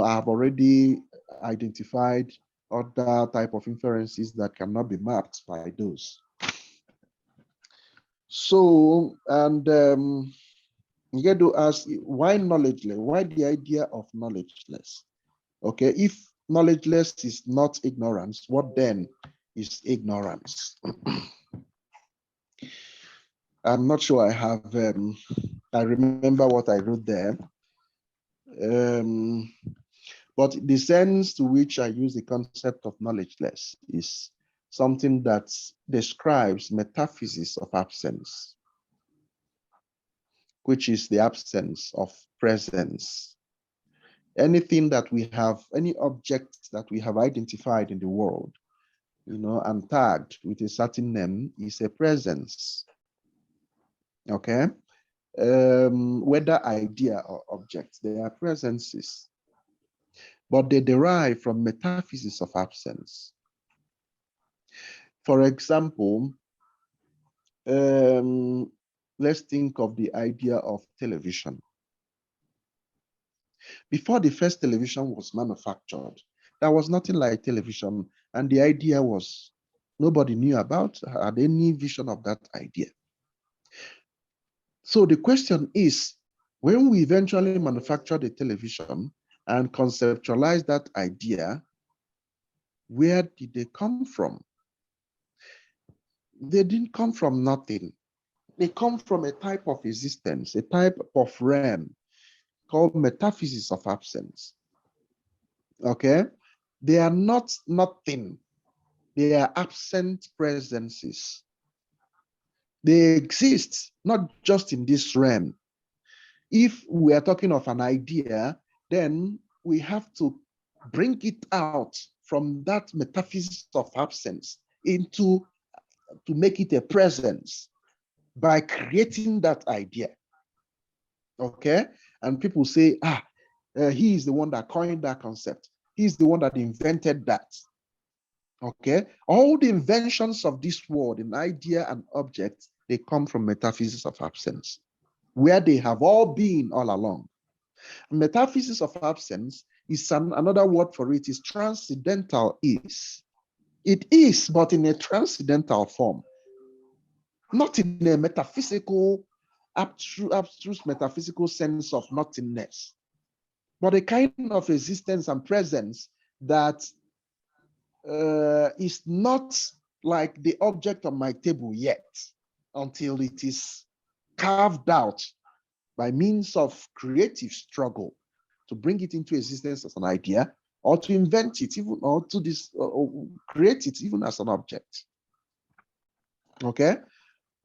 I have already identified other type of inferences that cannot be mapped by those. So, and you get to ask, why knowledgeless? Why the idea of knowledgeless? Okay, if knowledgeless is not ignorance, what then is ignorance? I'm not sure I have, I remember what I wrote there. But the sense to which I use the concept of knowledgeless is something that describes metaphysics of absence, which is the absence of presence. Anything that we have, any object that we have identified in the world, and tagged with a certain name is a presence. Okay? Whether idea or object, they are presences, but they derive from metaphysics of absence. For example, let's think of the idea of television. Before the first television was manufactured, there was nothing like television, and the idea was nobody knew about, had any vision of that idea. So the question is, when we eventually manufactured a television and conceptualized that idea, where did they come from? They didn't come from nothing. They come from a type of existence, a type of realm called metaphysics of absence. Okay? They are not nothing. They are absent presences. They exist not just in this realm. If we are talking of an idea, then we have to bring it out from that metaphysics of absence to make it a presence by creating that idea. Okay? And people say, he is the one that coined that concept. He's the one that invented that. Okay? All the inventions of this world, an idea and object, they come from metaphysics of absence, where they have all been all along. Metaphysics of absence is another word for it is transcendental is. It is, but in a transcendental form, not in a metaphysical, abstruse metaphysical sense of nothingness, but a kind of existence and presence that is not like the object on my table yet, until it is carved out by means of creative struggle to bring it into existence as an idea, or to invent it, even or to create it even as an object. Okay,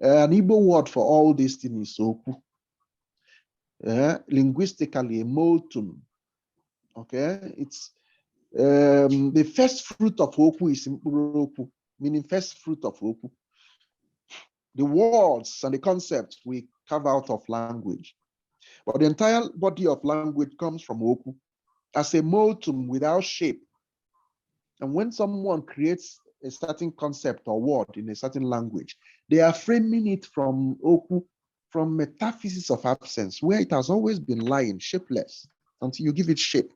an Igbo word for all these things is oku. Linguistically, a moltum. Okay, it's The first fruit of Okwu is Mkpuru, meaning first fruit of Okwu. The words and the concepts we carve out of language. But the entire body of language comes from Okwu as a modum without shape. And when someone creates a certain concept or word in a certain language, they are framing it from Okwu, from metaphysics of absence, where it has always been lying, shapeless, until you give it shape.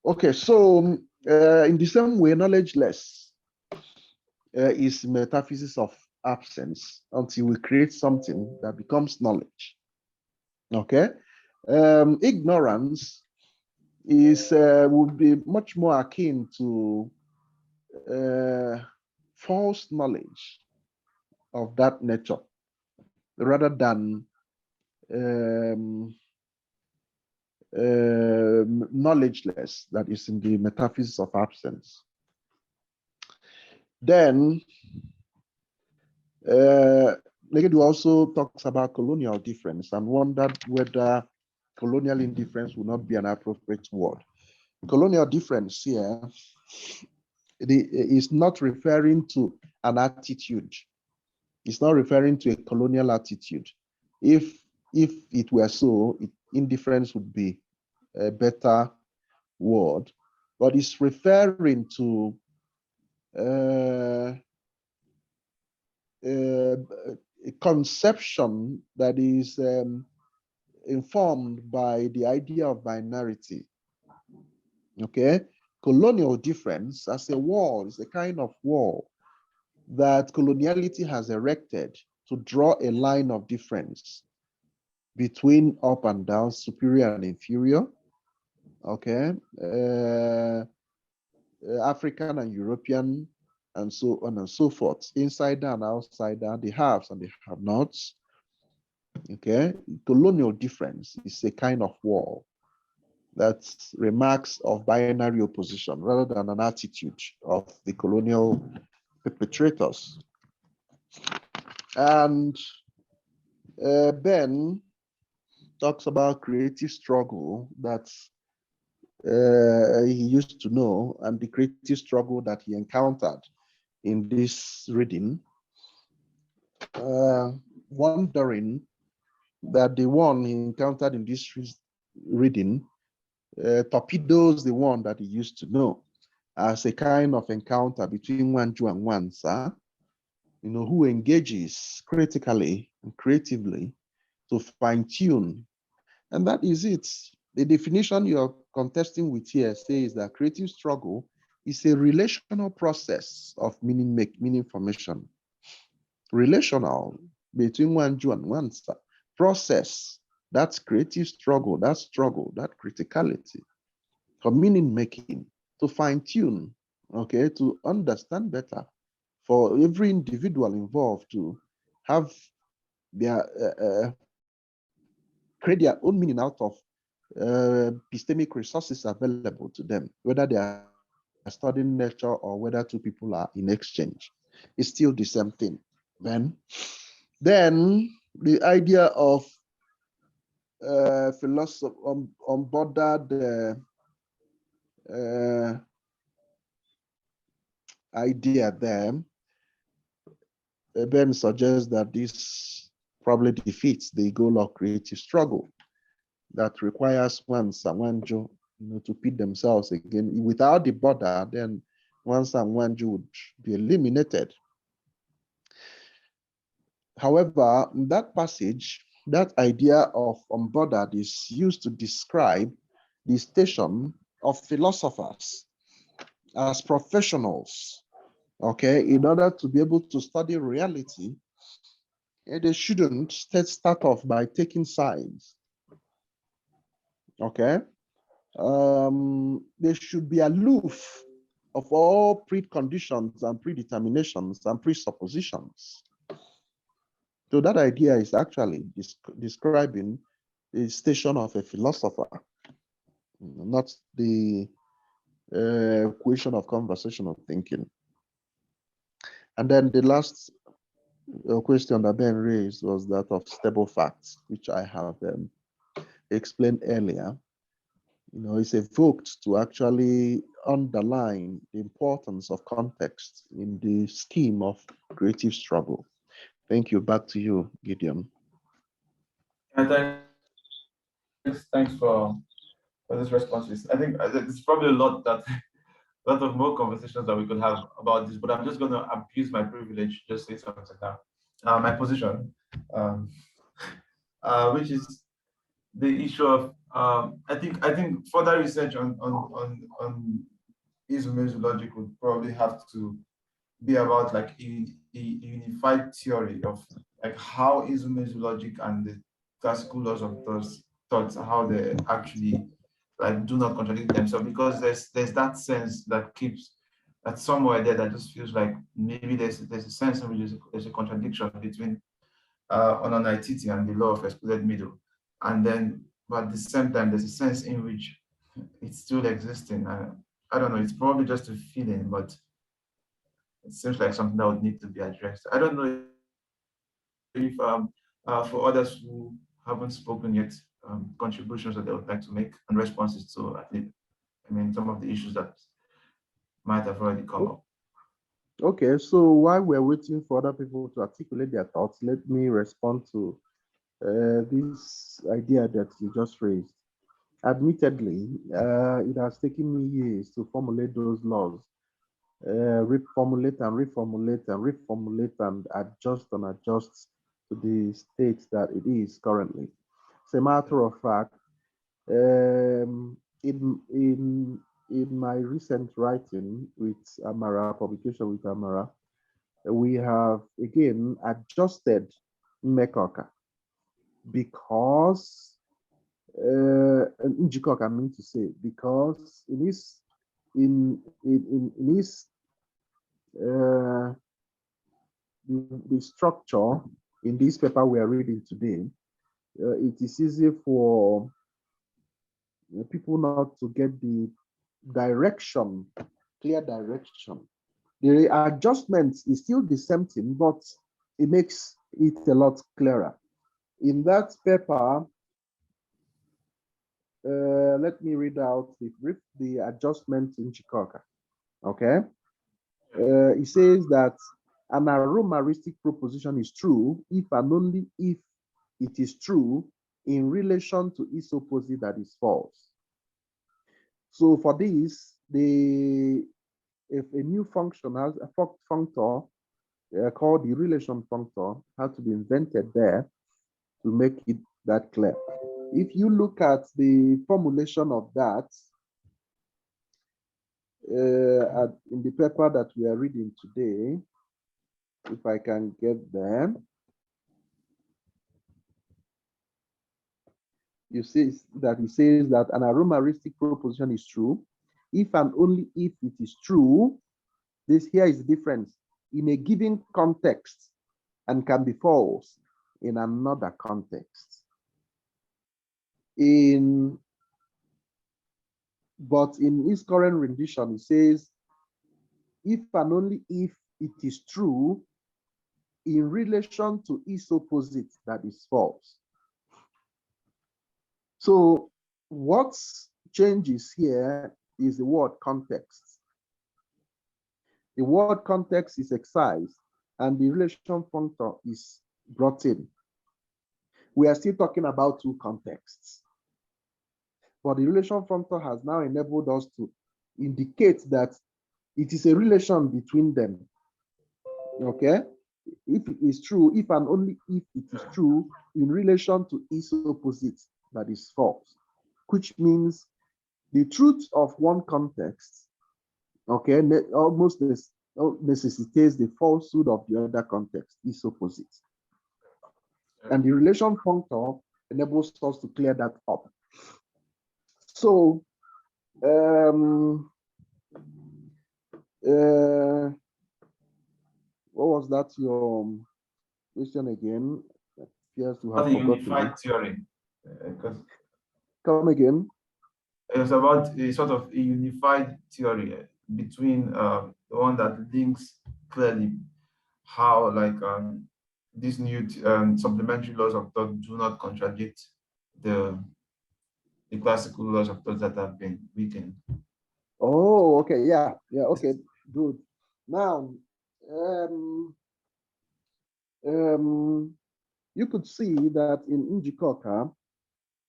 Okay, so in the same way, knowledgeless is metaphysics of absence until we create something that becomes knowledge. Okay, ignorance is would be much more akin to false knowledge of that nature, rather than knowledgeless that is in the metaphysics of absence. Then Legedu also talks about colonial difference and wondered whether colonial indifference would not be an appropriate word. Colonial difference here is not referring to an attitude. It's not referring to a colonial attitude. If it were so, indifference would be a better word, but it's referring to a conception that is informed by the idea of binarity. Okay, colonial difference as a wall is a kind of wall that coloniality has erected to draw a line of difference between up and down, superior and inferior. Okay, African and European, and so on and so forth, insider and outsider, the haves and the have-nots. Okay, colonial difference is a kind of wall that remarks of binary opposition rather than an attitude of the colonial perpetrators. And Ben talks about creative struggle that he used to know and the creative struggle that he encountered in this reading, wondering that the one he encountered in this reading torpedoes the one that he used to know as a kind of encounter between Wanju and Wansa, who engages critically and creatively to fine-tune. And that is it. The definition you're contesting with here says that creative struggle is a relational process of meaning formation. Relational between Wanju and Wansa. Process, that's creative struggle, that criticality for meaning making, to fine-tune, okay, to understand better, for every individual involved to have their create their own meaning out of epistemic resources available to them, whether they are studying nature or whether two people are in exchange. It's still the same thing. Then the idea of philosophy unbordered idea there, Ben suggests that this probably defeats the goal of creative struggle that requires Wansa and Wanju to pit themselves again. Without the border, then Wansa and Wanju would be eliminated. However, in that passage, that idea of unbordered is used to describe the station of philosophers as professionals, okay, in order to be able to study reality. They shouldn't start off by taking sides, okay? They should be aloof of all preconditions and predeterminations and presuppositions. So that idea is actually describing the station of a philosopher, not the equation of conversational thinking. And then the last question that Ben raised was that of stable facts, which I have explained earlier. is evoked to actually underline the importance of context in the scheme of creative struggle. Thank you. Back to you, Gideon. Thanks for these responses. I think there's probably a lot that a lot of more conversations that we could have about this, but I'm just going to abuse my privilege, just say something now. My position, um, which is the issue of I think further research on Izume's logic would probably have to be about like a unified theory of like how Izume's logic and the classical laws of thoughts how they actually like do not contradict themselves, because there's that sense that keeps that somewhere there that just feels like maybe there's a sense in which there's a contradiction between unanitity and the law of excluded middle, and then but at the same time there's a sense in which it's still existing. I don't know, it's probably just a feeling, but it seems like something that would need to be addressed. I don't know if for others who haven't spoken yet, contributions that they would like to make and responses to, some of the issues that might have already come up. Okay, so while we're waiting for other people to articulate their thoughts, let me respond to this idea that you just raised. Admittedly, it has taken me years to formulate those laws, reformulate and reformulate and reformulate and adjust to the state that it is currently. As a matter of fact, in my recent writing with Amara, publication with Amara, we have again adjusted Mekoka because Njikok, I mean to say, because in his the structure in this paper we are reading today, it is easy for people not to get the direction, clear direction. The adjustment is still the same thing, but it makes it a lot clearer. In that paper, let me read out the adjustment in Chikoka. Okay. It says that an aromaristic proposition is true if and only if it is true in relation to its opposite that is false. So for this, if a new function has a functor called the relation functor had to be invented there to make it that clear. If you look at the formulation of that in the paper that we are reading today, if I can get there, you see that it says that an aromaristic proposition is true if and only if it is true. This here is the difference in a given context and can be false in another context. But in his current rendition, it says if and only if it is true in relation to its opposite that is false. So what changes here is the word context. The word context is excised and the relation functor is brought in. We are still talking about two contexts, but the relation functor has now enabled us to indicate that it is a relation between them. Okay? If it is true, if and only if it is true in relation to its opposite that is false, which means the truth of one context, okay, almost necessitates the falsehood of the other context, its opposite. And the relation functor enables us to clear that up. So, what was that your question again? Appears to have The forgotten. unified theory, because Come again. it's about a sort of a unified theory between the one that links clearly how like these new supplementary laws of thought do not contradict the the classical laws of thought that have been weakened. Oh, okay, yeah, okay, good. Now, um, you could see that in Njikoka,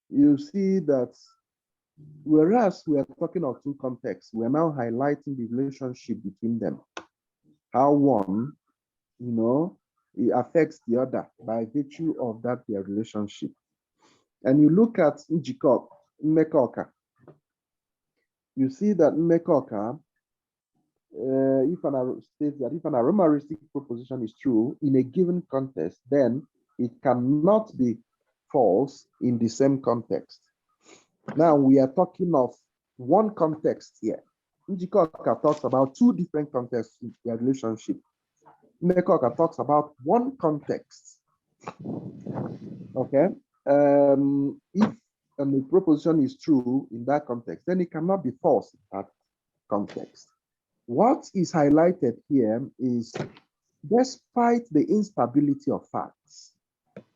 you see that whereas we are talking of two contexts, we are now highlighting the relationship between them. How one, it affects the other by virtue of that their relationship. And you look at Mmekoka, you see that Mmekoka, states that if an aromaristic proposition is true in a given context, then it cannot be false in the same context. Now we are talking of one context here. Njikoka talks about two different contexts in their relationship. Mmekoka talks about one context. Okay. If the proposition is true in that context, then it cannot be false in that context. What is highlighted here is, despite the instability of facts,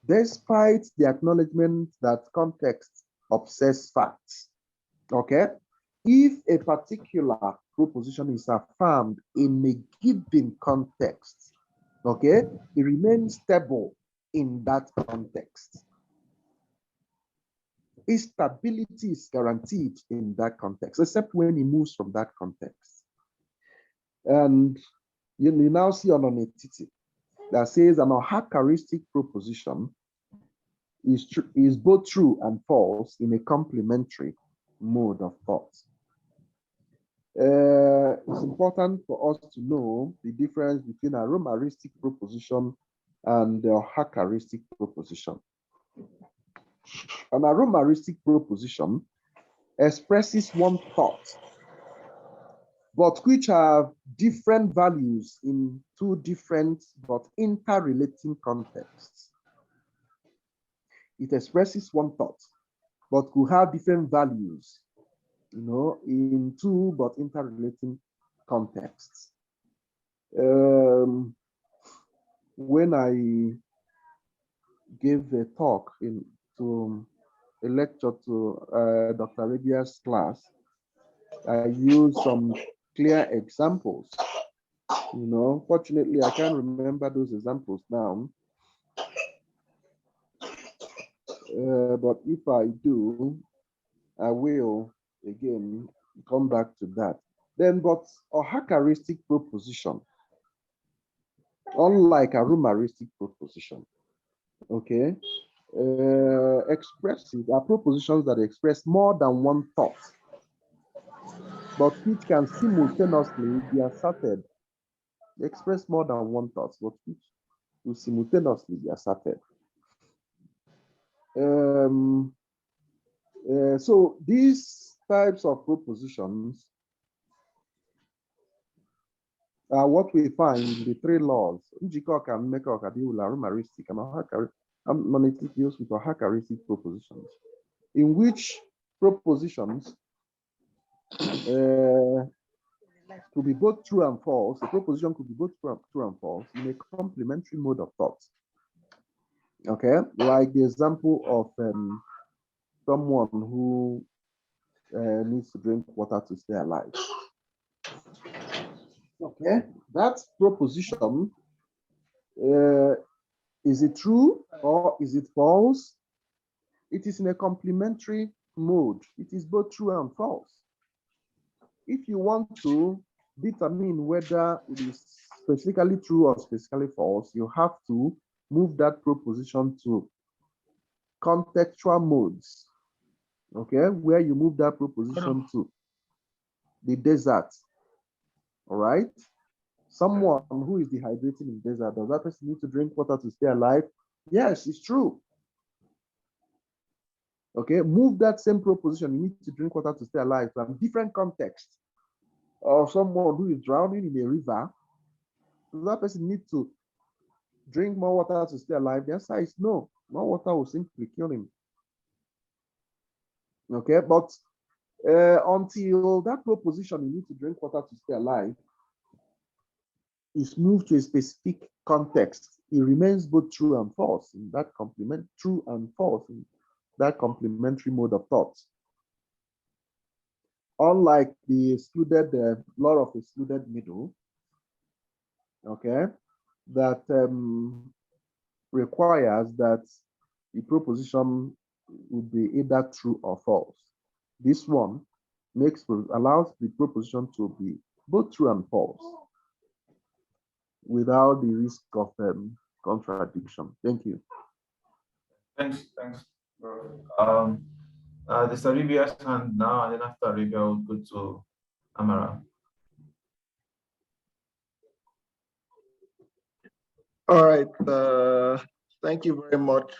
despite the acknowledgement that context obsesses facts, okay, if a particular proposition is affirmed in a given context, okay, it remains stable in that context. Its stability is guaranteed in that context, except when it moves from that context. And you now see on an entity that says an characteristic proposition is both true and false in a complementary mode of thought. It's important for us to know the difference between a aromaristic proposition and the characteristic proposition. An aromaristic proposition expresses one thought, but which have different values in two different but interrelating contexts. It expresses one thought, but could have different values, in two but interrelating contexts. When I gave a talk to a lecture to Dr. Arabia's class, I used some clear examples. Fortunately, I can't remember those examples now. But if I do, I will again come back to that. Then, but a characteristic proposition, unlike a aromaristic proposition, okay, are propositions that express more than one thought, but which can simultaneously be asserted. They express more than one thought, but which will simultaneously be asserted. So these types of propositions are what we find in the three laws. Njikoka and Mmekoka deal with aromaristic and monetic deals with characteristic propositions, in which propositions could be both true and false. A proposition could be both true and false in a complementary mode of thought. Okay, like the example of someone who needs to drink water to stay alive. Okay, that proposition, is it true or is it false? It is in a complementary mode. It is both true and false. If you want to determine whether it is specifically true or specifically false, you have to move that proposition to contextual modes, okay, where you move that proposition to the desert, all right? Someone who is dehydrated in the desert, does that person need to drink water to stay alive? Yes, it's true. Okay, move that same proposition, you need to drink water to stay alive, from different context. Or someone who is drowning in a river, does that person need to drink more water to stay alive? The answer is no. More water will simply kill him. Okay, but until that proposition, you need to drink water to stay alive, is moved to a specific context, it remains both true and false in that complementary mode of thought. unlike the excluded, law of excluded middle, okay, that requires that the proposition would be either true or false. This one allows the proposition to be both true and false without the risk of contradiction. Thank you. Thanks, bro. There's Arabia's hand now, and then after Arabia, we'll go to Amara. All right. Thank you very much,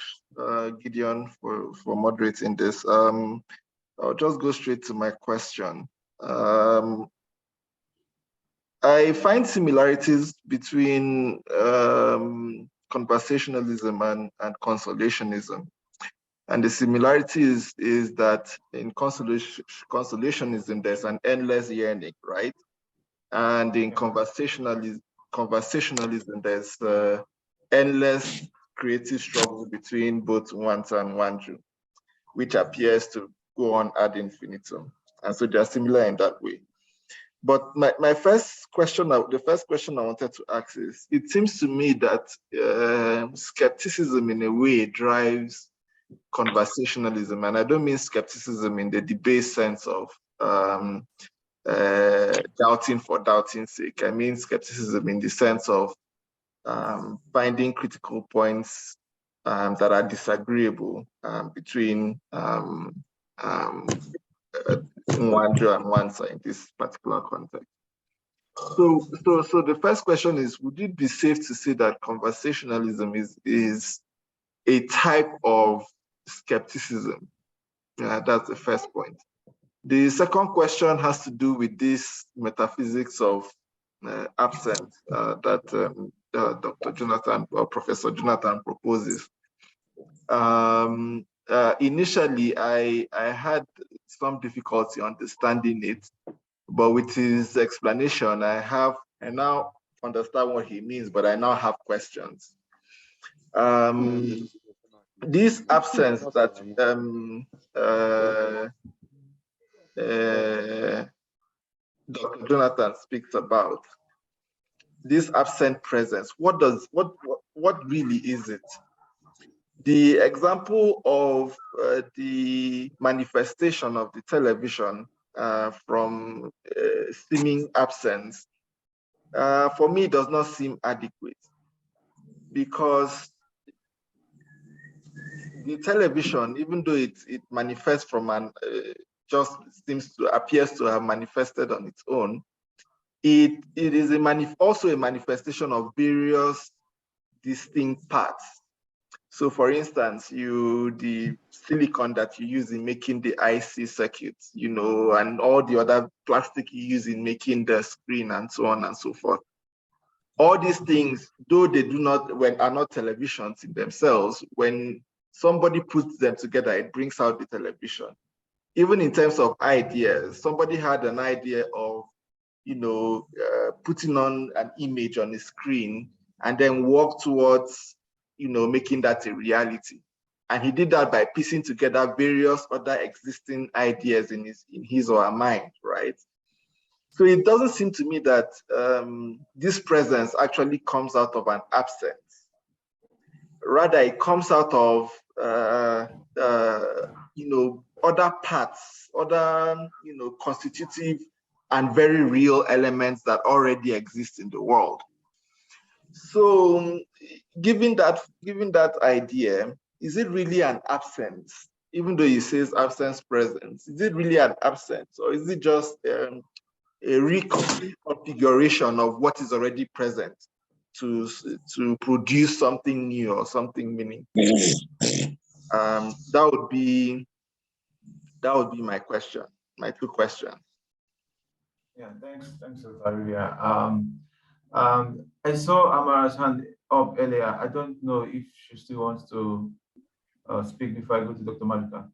Gideon, for moderating this. I'll just go straight to my question. I find similarities between conversationalism and consolationism. And the similarity is that in consolationism, there's an endless yearning, right? And in conversationalism, there's endless creative struggle between both Wanta and Wanju, which appears to go on ad infinitum. And so they're similar in that way. But the first question I wanted to ask is, it seems to me that skepticism in a way drives conversationalism. And I don't mean skepticism in the debate sense of doubting for doubting's sake. I mean skepticism in the sense of finding critical points that are disagreeable between Wanjo and Wansa in this particular context. So the first question is, would it be safe to say that conversationalism is a type of skepticism? That's the first point. The second question has to do with this metaphysics of absence that Dr. Jonathan or Professor Jonathan proposes. Initially, I had some difficulty understanding it, but with his explanation, I now understand what he means, but I now have questions. This absence that Dr. Jonathan speaks about, this absent presence, what really is it? The example of the manifestation of the television from seeming absence, for me, does not seem adequate, because the television, even though it manifests from an just appears to have manifested on its own, it is also a manifestation of various distinct parts. So for instance, the silicon that you use in making the IC circuits, and all the other plastic you use in making the screen and so on and so forth. All these things, though they are not televisions in themselves, when somebody puts them together, it brings out the television. Even in terms of ideas, somebody had an idea of, putting on an image on the screen and then walk towards, making that a reality. And he did that by piecing together various other existing ideas in his or her mind, right? So it doesn't seem to me that this presence actually comes out of an absence. Rather, it comes out of, other parts, other, constitutive and very real elements that already exist in the world. So, given that idea, is it really an absence? Even though he says absence presence, is it really an absence, or is it just a reconfiguration of what is already present to produce something new or something meaningful? That would be my question, my two questions. Yeah, thanks, Rosaria. I saw Amara's hand up earlier. I don't know if she still wants to speak before I go to Dr. Malika.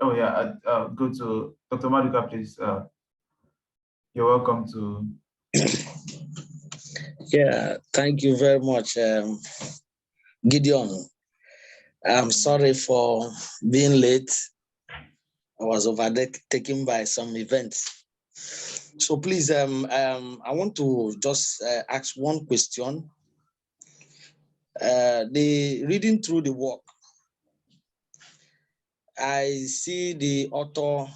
Oh yeah, go to Dr. Malika, please. You're welcome to. Yeah, thank you very much, Gideon. I'm sorry for being late. was overtaken by some events. So please, I want to just ask one question. The reading through the work, I see the author,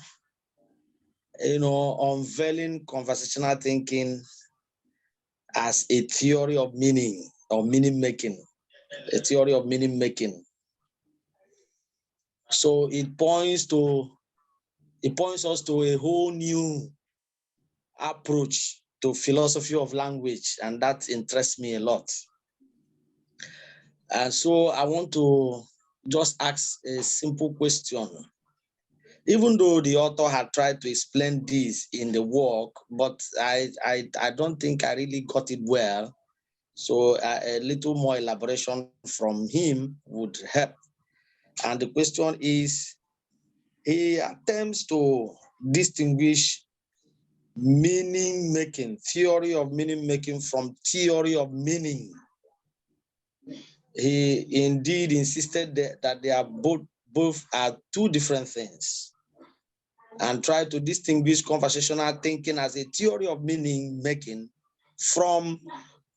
unveiling conversational thinking as a theory of meaning or meaning making, a theory of meaning making. So it points us to a whole new approach to philosophy of language, and that interests me a lot. And so I want to just ask a simple question. Even though the author had tried to explain this in the work, but I don't think I really got it well. So a little more elaboration from him would help. And the question is, he attempts to distinguish meaning making, theory of meaning making from theory of meaning. He indeed insisted that they are both are two different things, and tried to distinguish conversational thinking as a theory of meaning making from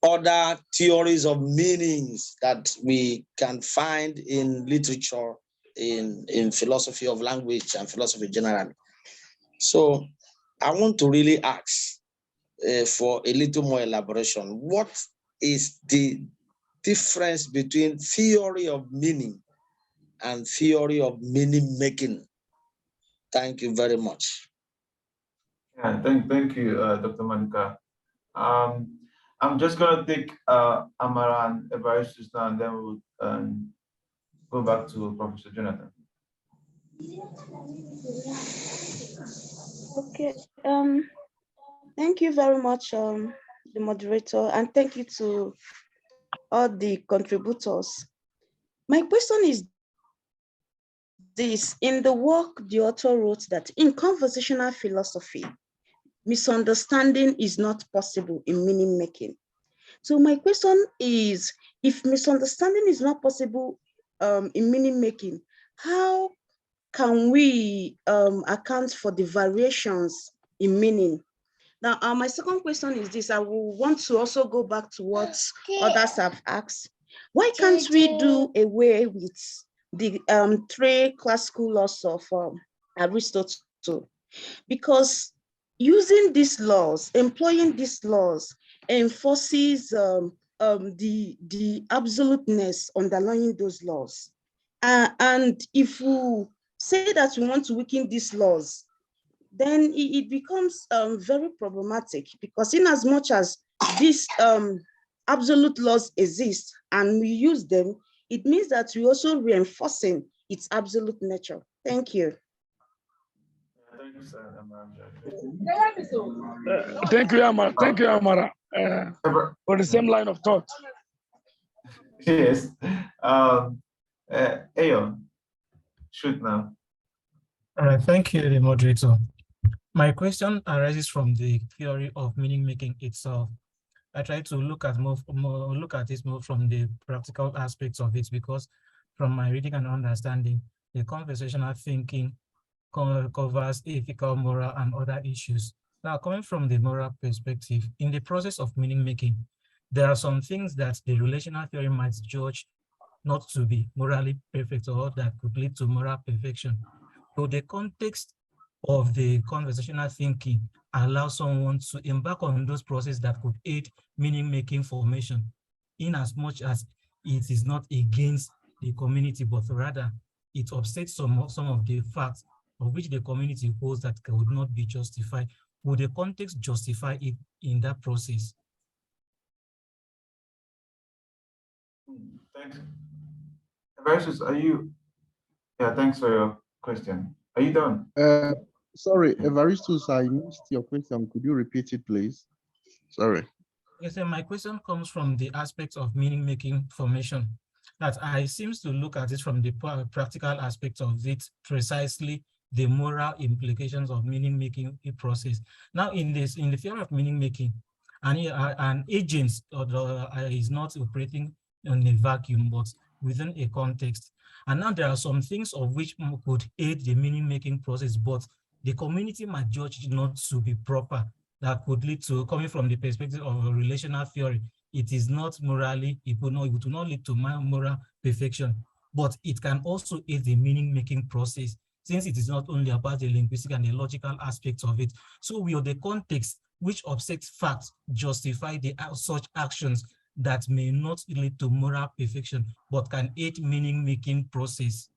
other theories of meanings that we can find in literature, in philosophy of language and philosophy generally. So I want to really ask for a little more elaboration. What is the difference between theory of meaning and theory of meaning making? Thank you very much. Yeah, thank you, Dr. Manuka. I'm just gonna take Amara and Evaristus now, and then we'll go back to Professor Jonathan. Okay. Thank you very much, the moderator, and thank you to all the contributors. My question is this: in the work, the author wrote that in conversational philosophy, misunderstanding is not possible in meaning making. So my question is, if misunderstanding is not possible in meaning making, how can we account for the variations in meaning? Now, my second question is this: I will want to also go back to what others have asked. Why can't we do away with the three classical laws of Aristotle? Because using these laws, employing these laws, enforces the absoluteness underlying those laws. And if we say that we want to weaken these laws, then it becomes very problematic, because in as much as these absolute laws exist and we use them, it means that we're also reinforcing its absolute nature. Thank you. Thank you, sir. Thank you, Amara. Thank you, Amara, for the same line of thought. Yes. Ayon, shoot now. Thank you, the moderator. My question arises from the theory of meaning making itself. I try to look at this more from the practical aspects of it, because from my reading and understanding, the conversational thinking covers ethical, moral, and other issues. Now, coming from the moral perspective, in the process of meaning making, there are some things that the relational theory might judge not to be morally perfect, or that could lead to moral perfection. So the context of the conversational thinking allows someone to embark on those processes that could aid meaning-making formation, in as much as it is not against the community, but rather it upsets some of the facts of which the community holds that would not be justified. Would the context justify it in that process? Thanks. Versus, are you? Yeah, thanks for your question. Are you done? Sorry, Evaristus, I missed your question. Could you repeat it, please? Sorry. Yes, and my question comes from the aspect of meaning-making formation, that I seems to look at it from the practical aspect of it, precisely the moral implications of meaning-making process. Now, in the theory of meaning-making, an agent is not operating in a vacuum, but within a context. And now there are some things of which could aid the meaning-making process, but the community might judge it not to be proper. That could lead to, coming from the perspective of a relational theory, it is not morally, it will not lead to moral perfection, but it can also aid the meaning-making process, since it is not only about the linguistic and the logical aspects of it. So will the context which upsets facts justify the such actions that may not lead to moral perfection, but can aid meaning-making process?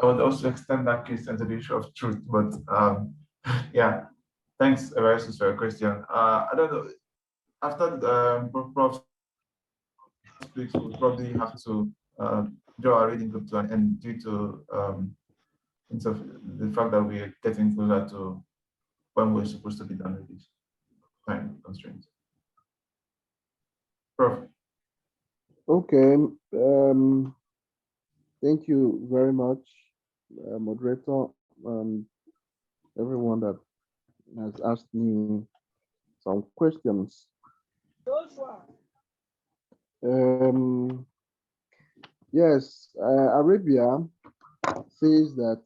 I would also extend that question to the issue of truth, but yeah, thanks, Everest, for your question. I don't know. After Prof speaks, we'll probably have to draw our reading group to an end due to the fact that we're getting closer to when we're supposed to be done with this time constraints. Prof. Okay. Thank you very much, moderator, and everyone that has asked me some questions. Yes, Arabia says that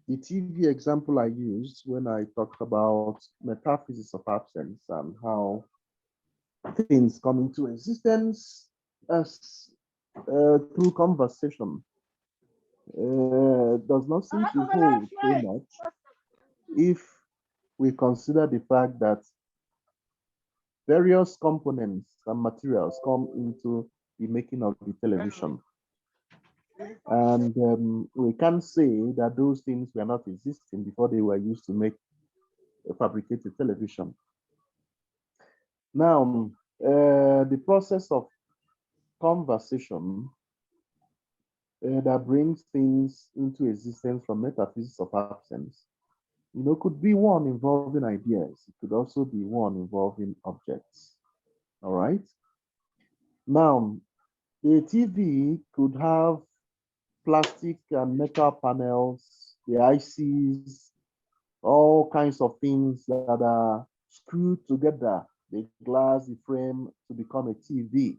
the TV example I used when I talked about metaphysics of absence and how things come into existence as through conversation does not seem to hold so much if we consider the fact that various components and materials come into the making of the television. And we can say that those things were not existing before they were used to make a fabricated television. Now, the process of conversation that brings things into existence from metaphysics of absence, could be one involving ideas. It could also be one involving objects. All right. Now, a TV could have plastic and metal panels, the ICs, all kinds of things that are screwed together, the glass, the frame, to become a TV.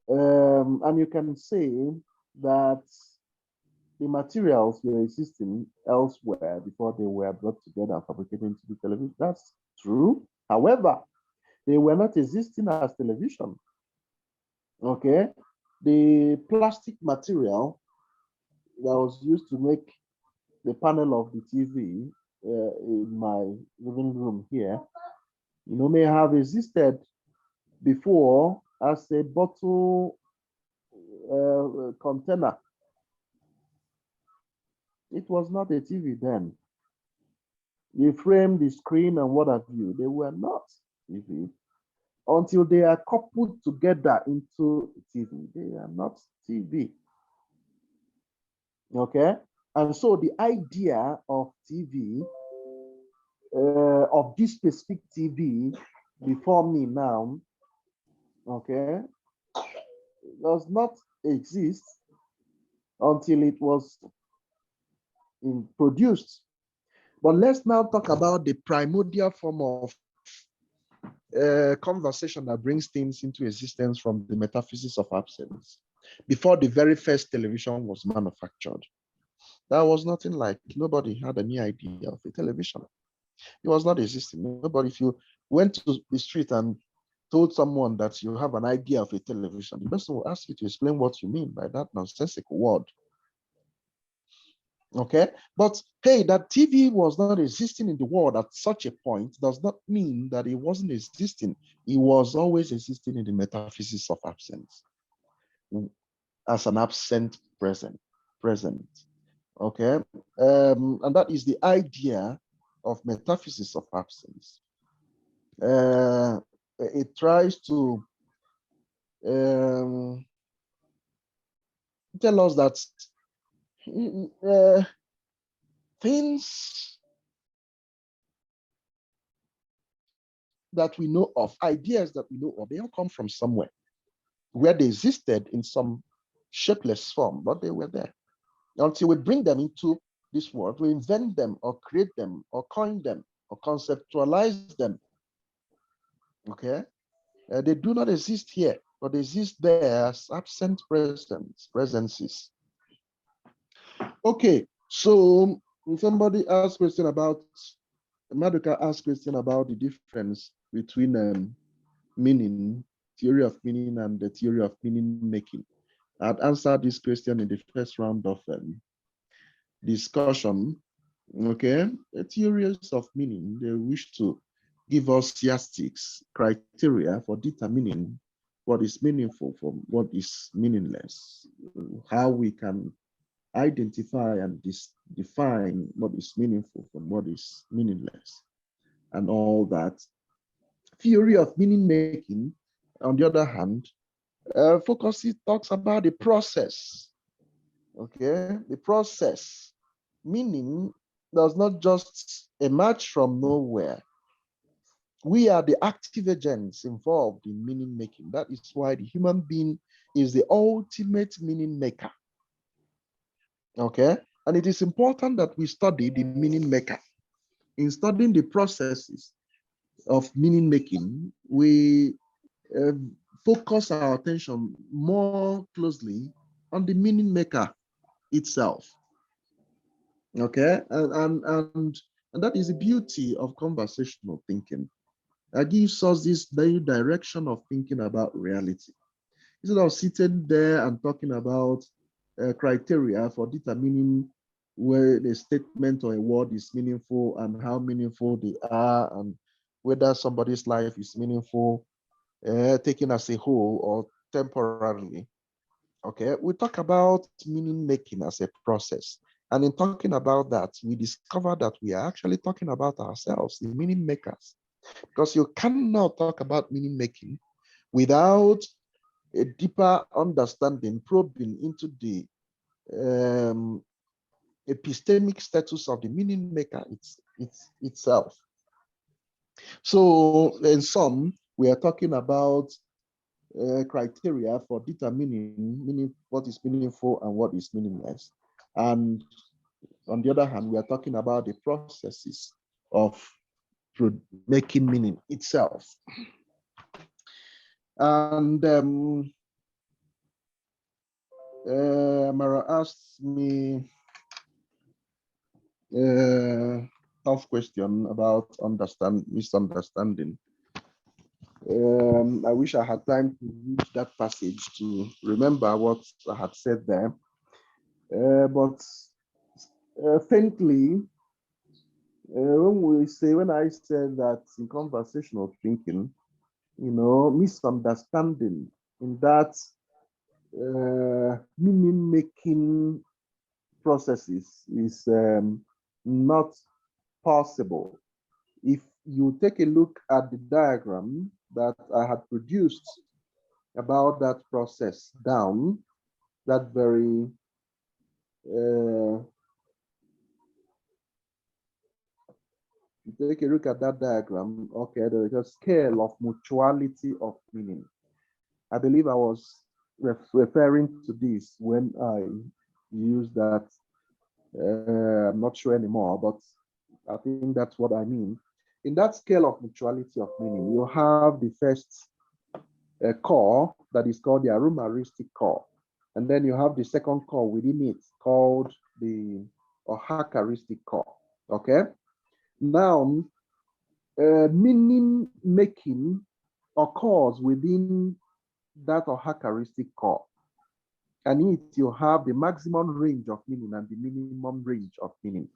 And you can say that the materials were existing elsewhere before they were brought together and fabricated into the television. That's true. However, they were not existing as television. Okay, the plastic material that was used to make the panel of the TV in my living room here, may have existed before as a bottle container. It was not a TV then. The frame, the screen, and what have you, they were not TV until they are coupled together into TV. They are not TV. Okay, and so the idea of TV, of this specific TV before me now, okay, does not exist until it was produced. But let's now talk about the primordial form of conversation that brings things into existence from the metaphysics of absence. Before the very first television was manufactured, there was nothing like, nobody had any idea of a television. It was not existing. Nobody, if you went to the street and told someone that you have an idea of a television, the person will ask you to explain what you mean by that nonsensical word. Okay, but hey, that TV was not existing in the world at such a point does not mean that it wasn't existing. It was always existing in the metaphysics of absence as an absent present. Okay, and that is the idea of metaphysics of absence. It tries to tell us that things that we know of, ideas that we know of, they all come from somewhere where they existed in some shapeless form, but they were there. Until we bring them into this world, we invent them or create them or coin them or conceptualize them Okay, they do not exist here, but exist there as absent presences. Okay, so somebody asked question about, Maduka asked question about the difference between meaning, theory of meaning, and the theory of meaning making. I'd answered this question in the first round of discussion. Okay, the theories of meaning, they wish to give us yardsticks, criteria for determining what is meaningful from what is meaningless, how we can identify and define what is meaningful from what is meaningless, and all that. Theory of meaning making, on the other hand, talks about the process. Okay, the process. Meaning does not just emerge from nowhere. We are the active agents involved in meaning making. That is why the human being is the ultimate meaning maker. Okay, and it is important that we study the meaning maker. In studying the processes of meaning making, we focus our attention more closely on the meaning maker itself. Okay, and that is the beauty of conversational thinking. That gives us this very direction of thinking about reality. Instead of sitting there and talking about criteria for determining where a statement or a word is meaningful and how meaningful they are, and whether somebody's life is meaningful, taken as a whole or temporarily. Okay, we talk about meaning making as a process. And in talking about that, we discover that we are actually talking about ourselves, the meaning makers. Because you cannot talk about meaning making without a deeper understanding, probing into the epistemic status of the meaning maker itself. So in sum, we are talking about criteria for determining what is meaningful and what is meaningless. And on the other hand, we are talking about the processes of making meaning itself. And Mara asked me a tough question about misunderstanding. I wish I had time to read that passage to remember what I had said there. But faintly, when I said that in conversational thinking, misunderstanding in that meaning making processes is not possible. If you take a look at the diagram that I had produced about that process down, that very take a look at that diagram. Okay, there is a scale of mutuality of meaning. I believe I was referring to this when I used that. I'm not sure anymore, but I think that's what I mean. In that scale of mutuality of meaning, you have the first core that is called the aromaristic core. And then you have the second core within it called the ohacharistic core. Okay? Now, meaning making occurs within that ohacharistic core. And in it, you have the maximum range of meaning and the minimum range of meaning.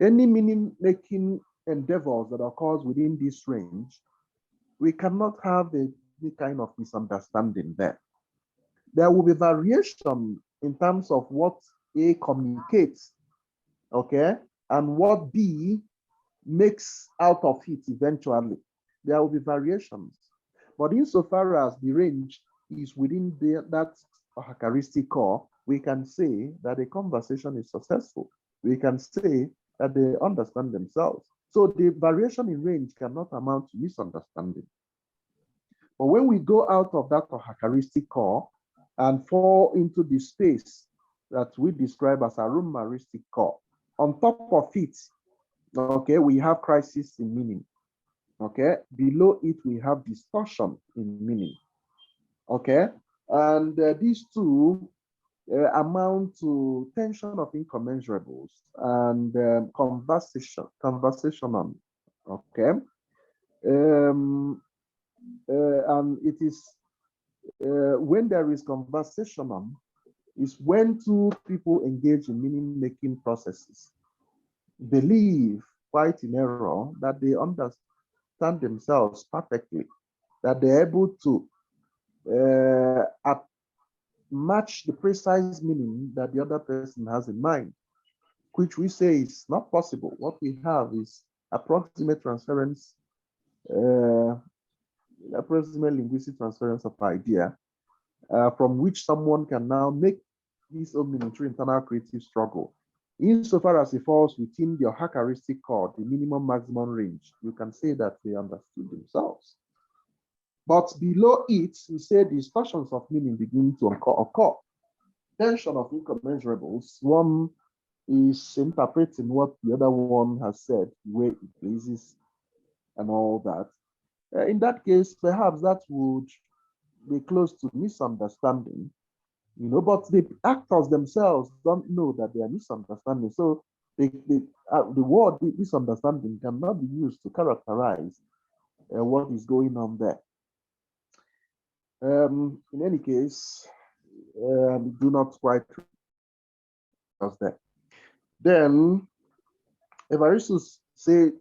Any meaning making endeavors that occurs within this range, we cannot have any kind of misunderstanding there. There will be variation in terms of what A communicates, okay, and what B makes out of it eventually. There will be variations. But insofar as the range is within that characteristic core, we can say that a conversation is successful. We can say that they understand themselves. So the variation in range cannot amount to misunderstanding. But when we go out of that characteristic core and fall into the space that we describe as a aromaristic core, on top of it, okay, we have crisis in meaning. Okay, below it we have distortion in meaning. Okay, and these two amount to tension of incommensurables and conversational. Okay, and it is when there is conversational, is when two people engage in meaning-making processes, believe quite in error that they understand themselves perfectly, that they're able to match the precise meaning that the other person has in mind, which we say is not possible. What we have is approximate transference, approximate linguistic transference of idea, from which someone can now make his own meaning through internal creative struggle. Insofar as it falls within the characteristic chord, the minimum maximum range, you can say that they understood themselves. But below it, we say distortions of meaning begin to occur. Tension of incommensurables. One is interpreting what the other one has said, the way it pleases, and all that. In that case, perhaps that would be close to misunderstanding, but the actors themselves don't know that they are misunderstanding. So the word misunderstanding cannot be used to characterize what is going on there. In any case, do not quite us there. Then Evaristus say,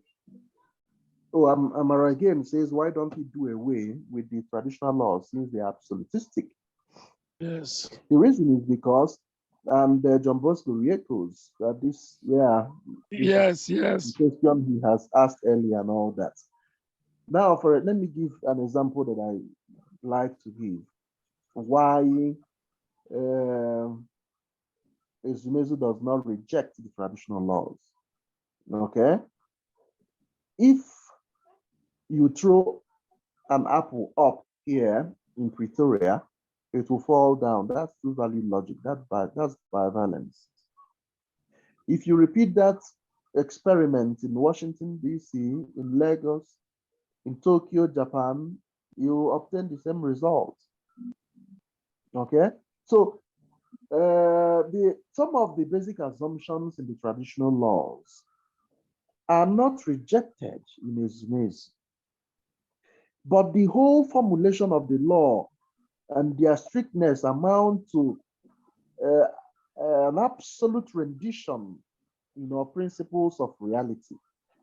Amara again says, why don't we do away with the traditional laws since they are absolutistic? Yes. The reason is because, and John Bosco re-echoes that this Yes. question he has asked earlier and all that. Now, let me give an example that I like to give. Why Ezumezu does not reject the traditional laws. Okay? If you throw an apple up here in Pretoria, it will fall down. That's two-value logic. That's bivalence. If you repeat that experiment in Washington, D.C., in Lagos, in Tokyo, Japan, you obtain the same result. Okay? So some of the basic assumptions in the traditional laws are not rejected in Ezumezu, but the whole formulation of the law and their strictness amount to an absolute rendition, principles of reality,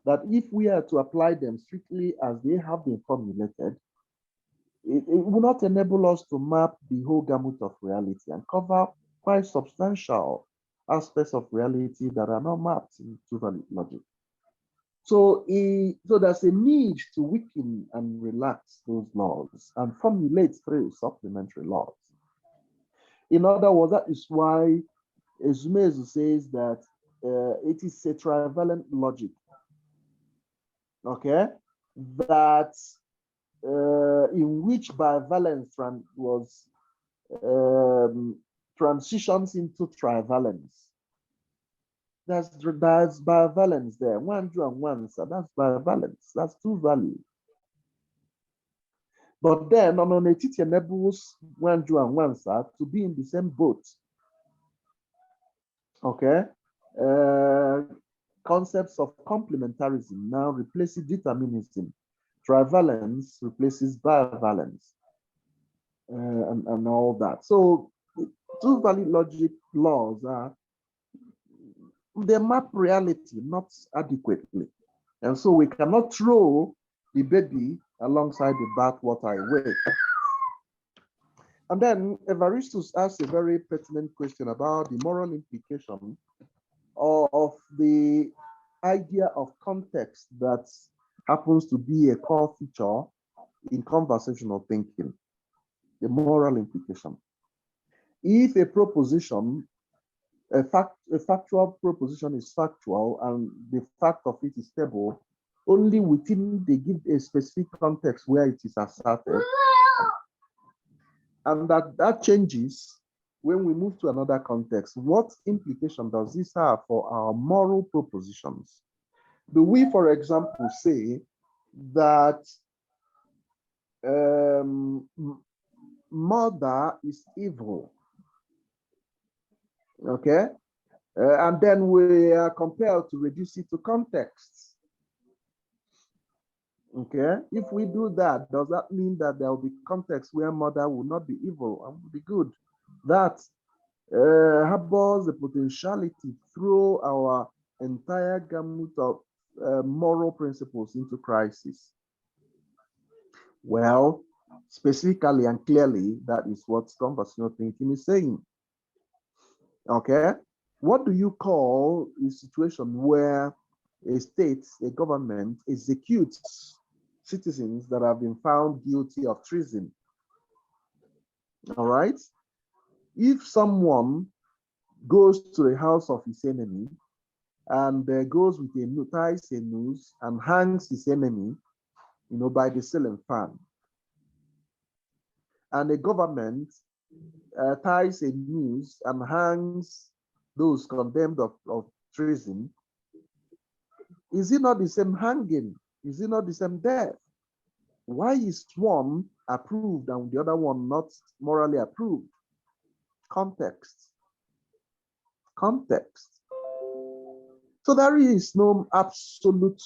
that if we are to apply them strictly as they have been formulated, it will not enable us to map the whole gamut of reality and cover quite substantial aspects of reality that are not mapped in two-value logic. So there's a need to weaken and relax those laws and formulate 3 supplementary laws. In other words, that is why Ezumezu says that it is a trivalent logic, okay, that in which bivalence was transitions into trivalence. That's bivalence there. 1 and 1, so that's bivalence. That's 2 value. But then on it enables 1 and 1 to be in the same boat. Okay. Concepts of complementarism now replaces determinism. Trivalence replaces bivalence, and all that. So two-value logic laws they map reality not adequately. And so we cannot throw the baby alongside the bathwater away. And then Evaristus asked a very pertinent question about the moral implication of the idea of context that happens to be a core feature in conversational thinking, the moral implication. If a proposition, a factual proposition is factual and the fact of it is stable only within a specific context where it is asserted, and that changes when we move to another context, what implication does this have for our moral propositions? Do we, for example, say that murder is evil. Okay? And then we are compelled to reduce it to context. Okay? If we do that, does that mean that there will be context where murder will not be evil and will be good? That harbors the potentiality through our entire gamut of moral principles into crisis. Well, specifically and clearly, that is what conversational thinking is saying. Okay? What do you call a situation where a state, a government, executes citizens that have been found guilty of treason? All right? If someone goes to the house of his enemy and goes with a noose, ties a noose and hangs his enemy, by the ceiling fan, and the government ties a noose and hangs those condemned of treason, is it not the same hanging? Is it not the same death? Why is one approved and the other one not morally approved? Context. Context. So there is no absolute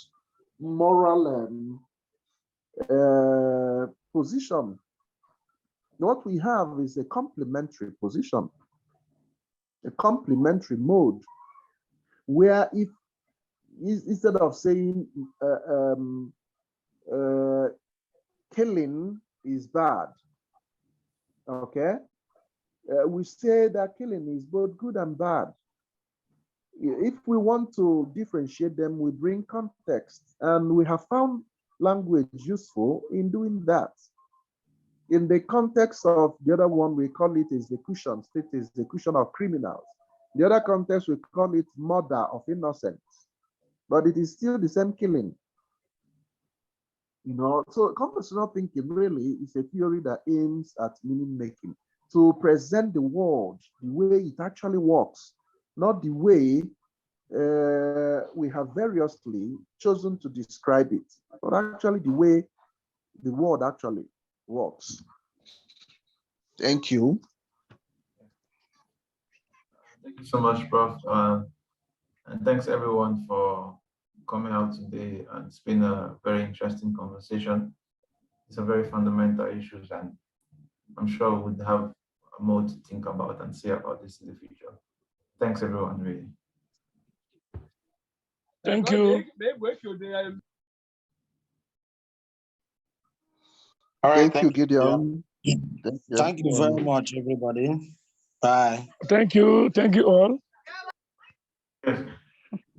moral position. What we have is a complementary position, a complementary mode, where if instead of saying killing is bad, okay, we say that killing is both good and bad. If we want to differentiate them, we bring context, and we have found language useful in doing that. In the context of the other one, we call it execution, state execution of criminals. The other context, we call it murder of innocents, but it is still the same killing. So conversational thinking really is a theory that aims at meaning making, to present the world the way it actually works, not the way we have variously chosen to describe it, but actually the way the world actually works. Thank you. Thank you so much, Prof. And thanks everyone for coming out today. And it's been a very interesting conversation. It's a very fundamental issues, and I'm sure we'll have more to think about and say about this in the future. Thanks everyone, really. Thank you. All right. Thank you, Gideon. Thank you very much, everybody. Bye. Thank you. Thank you all. Yes.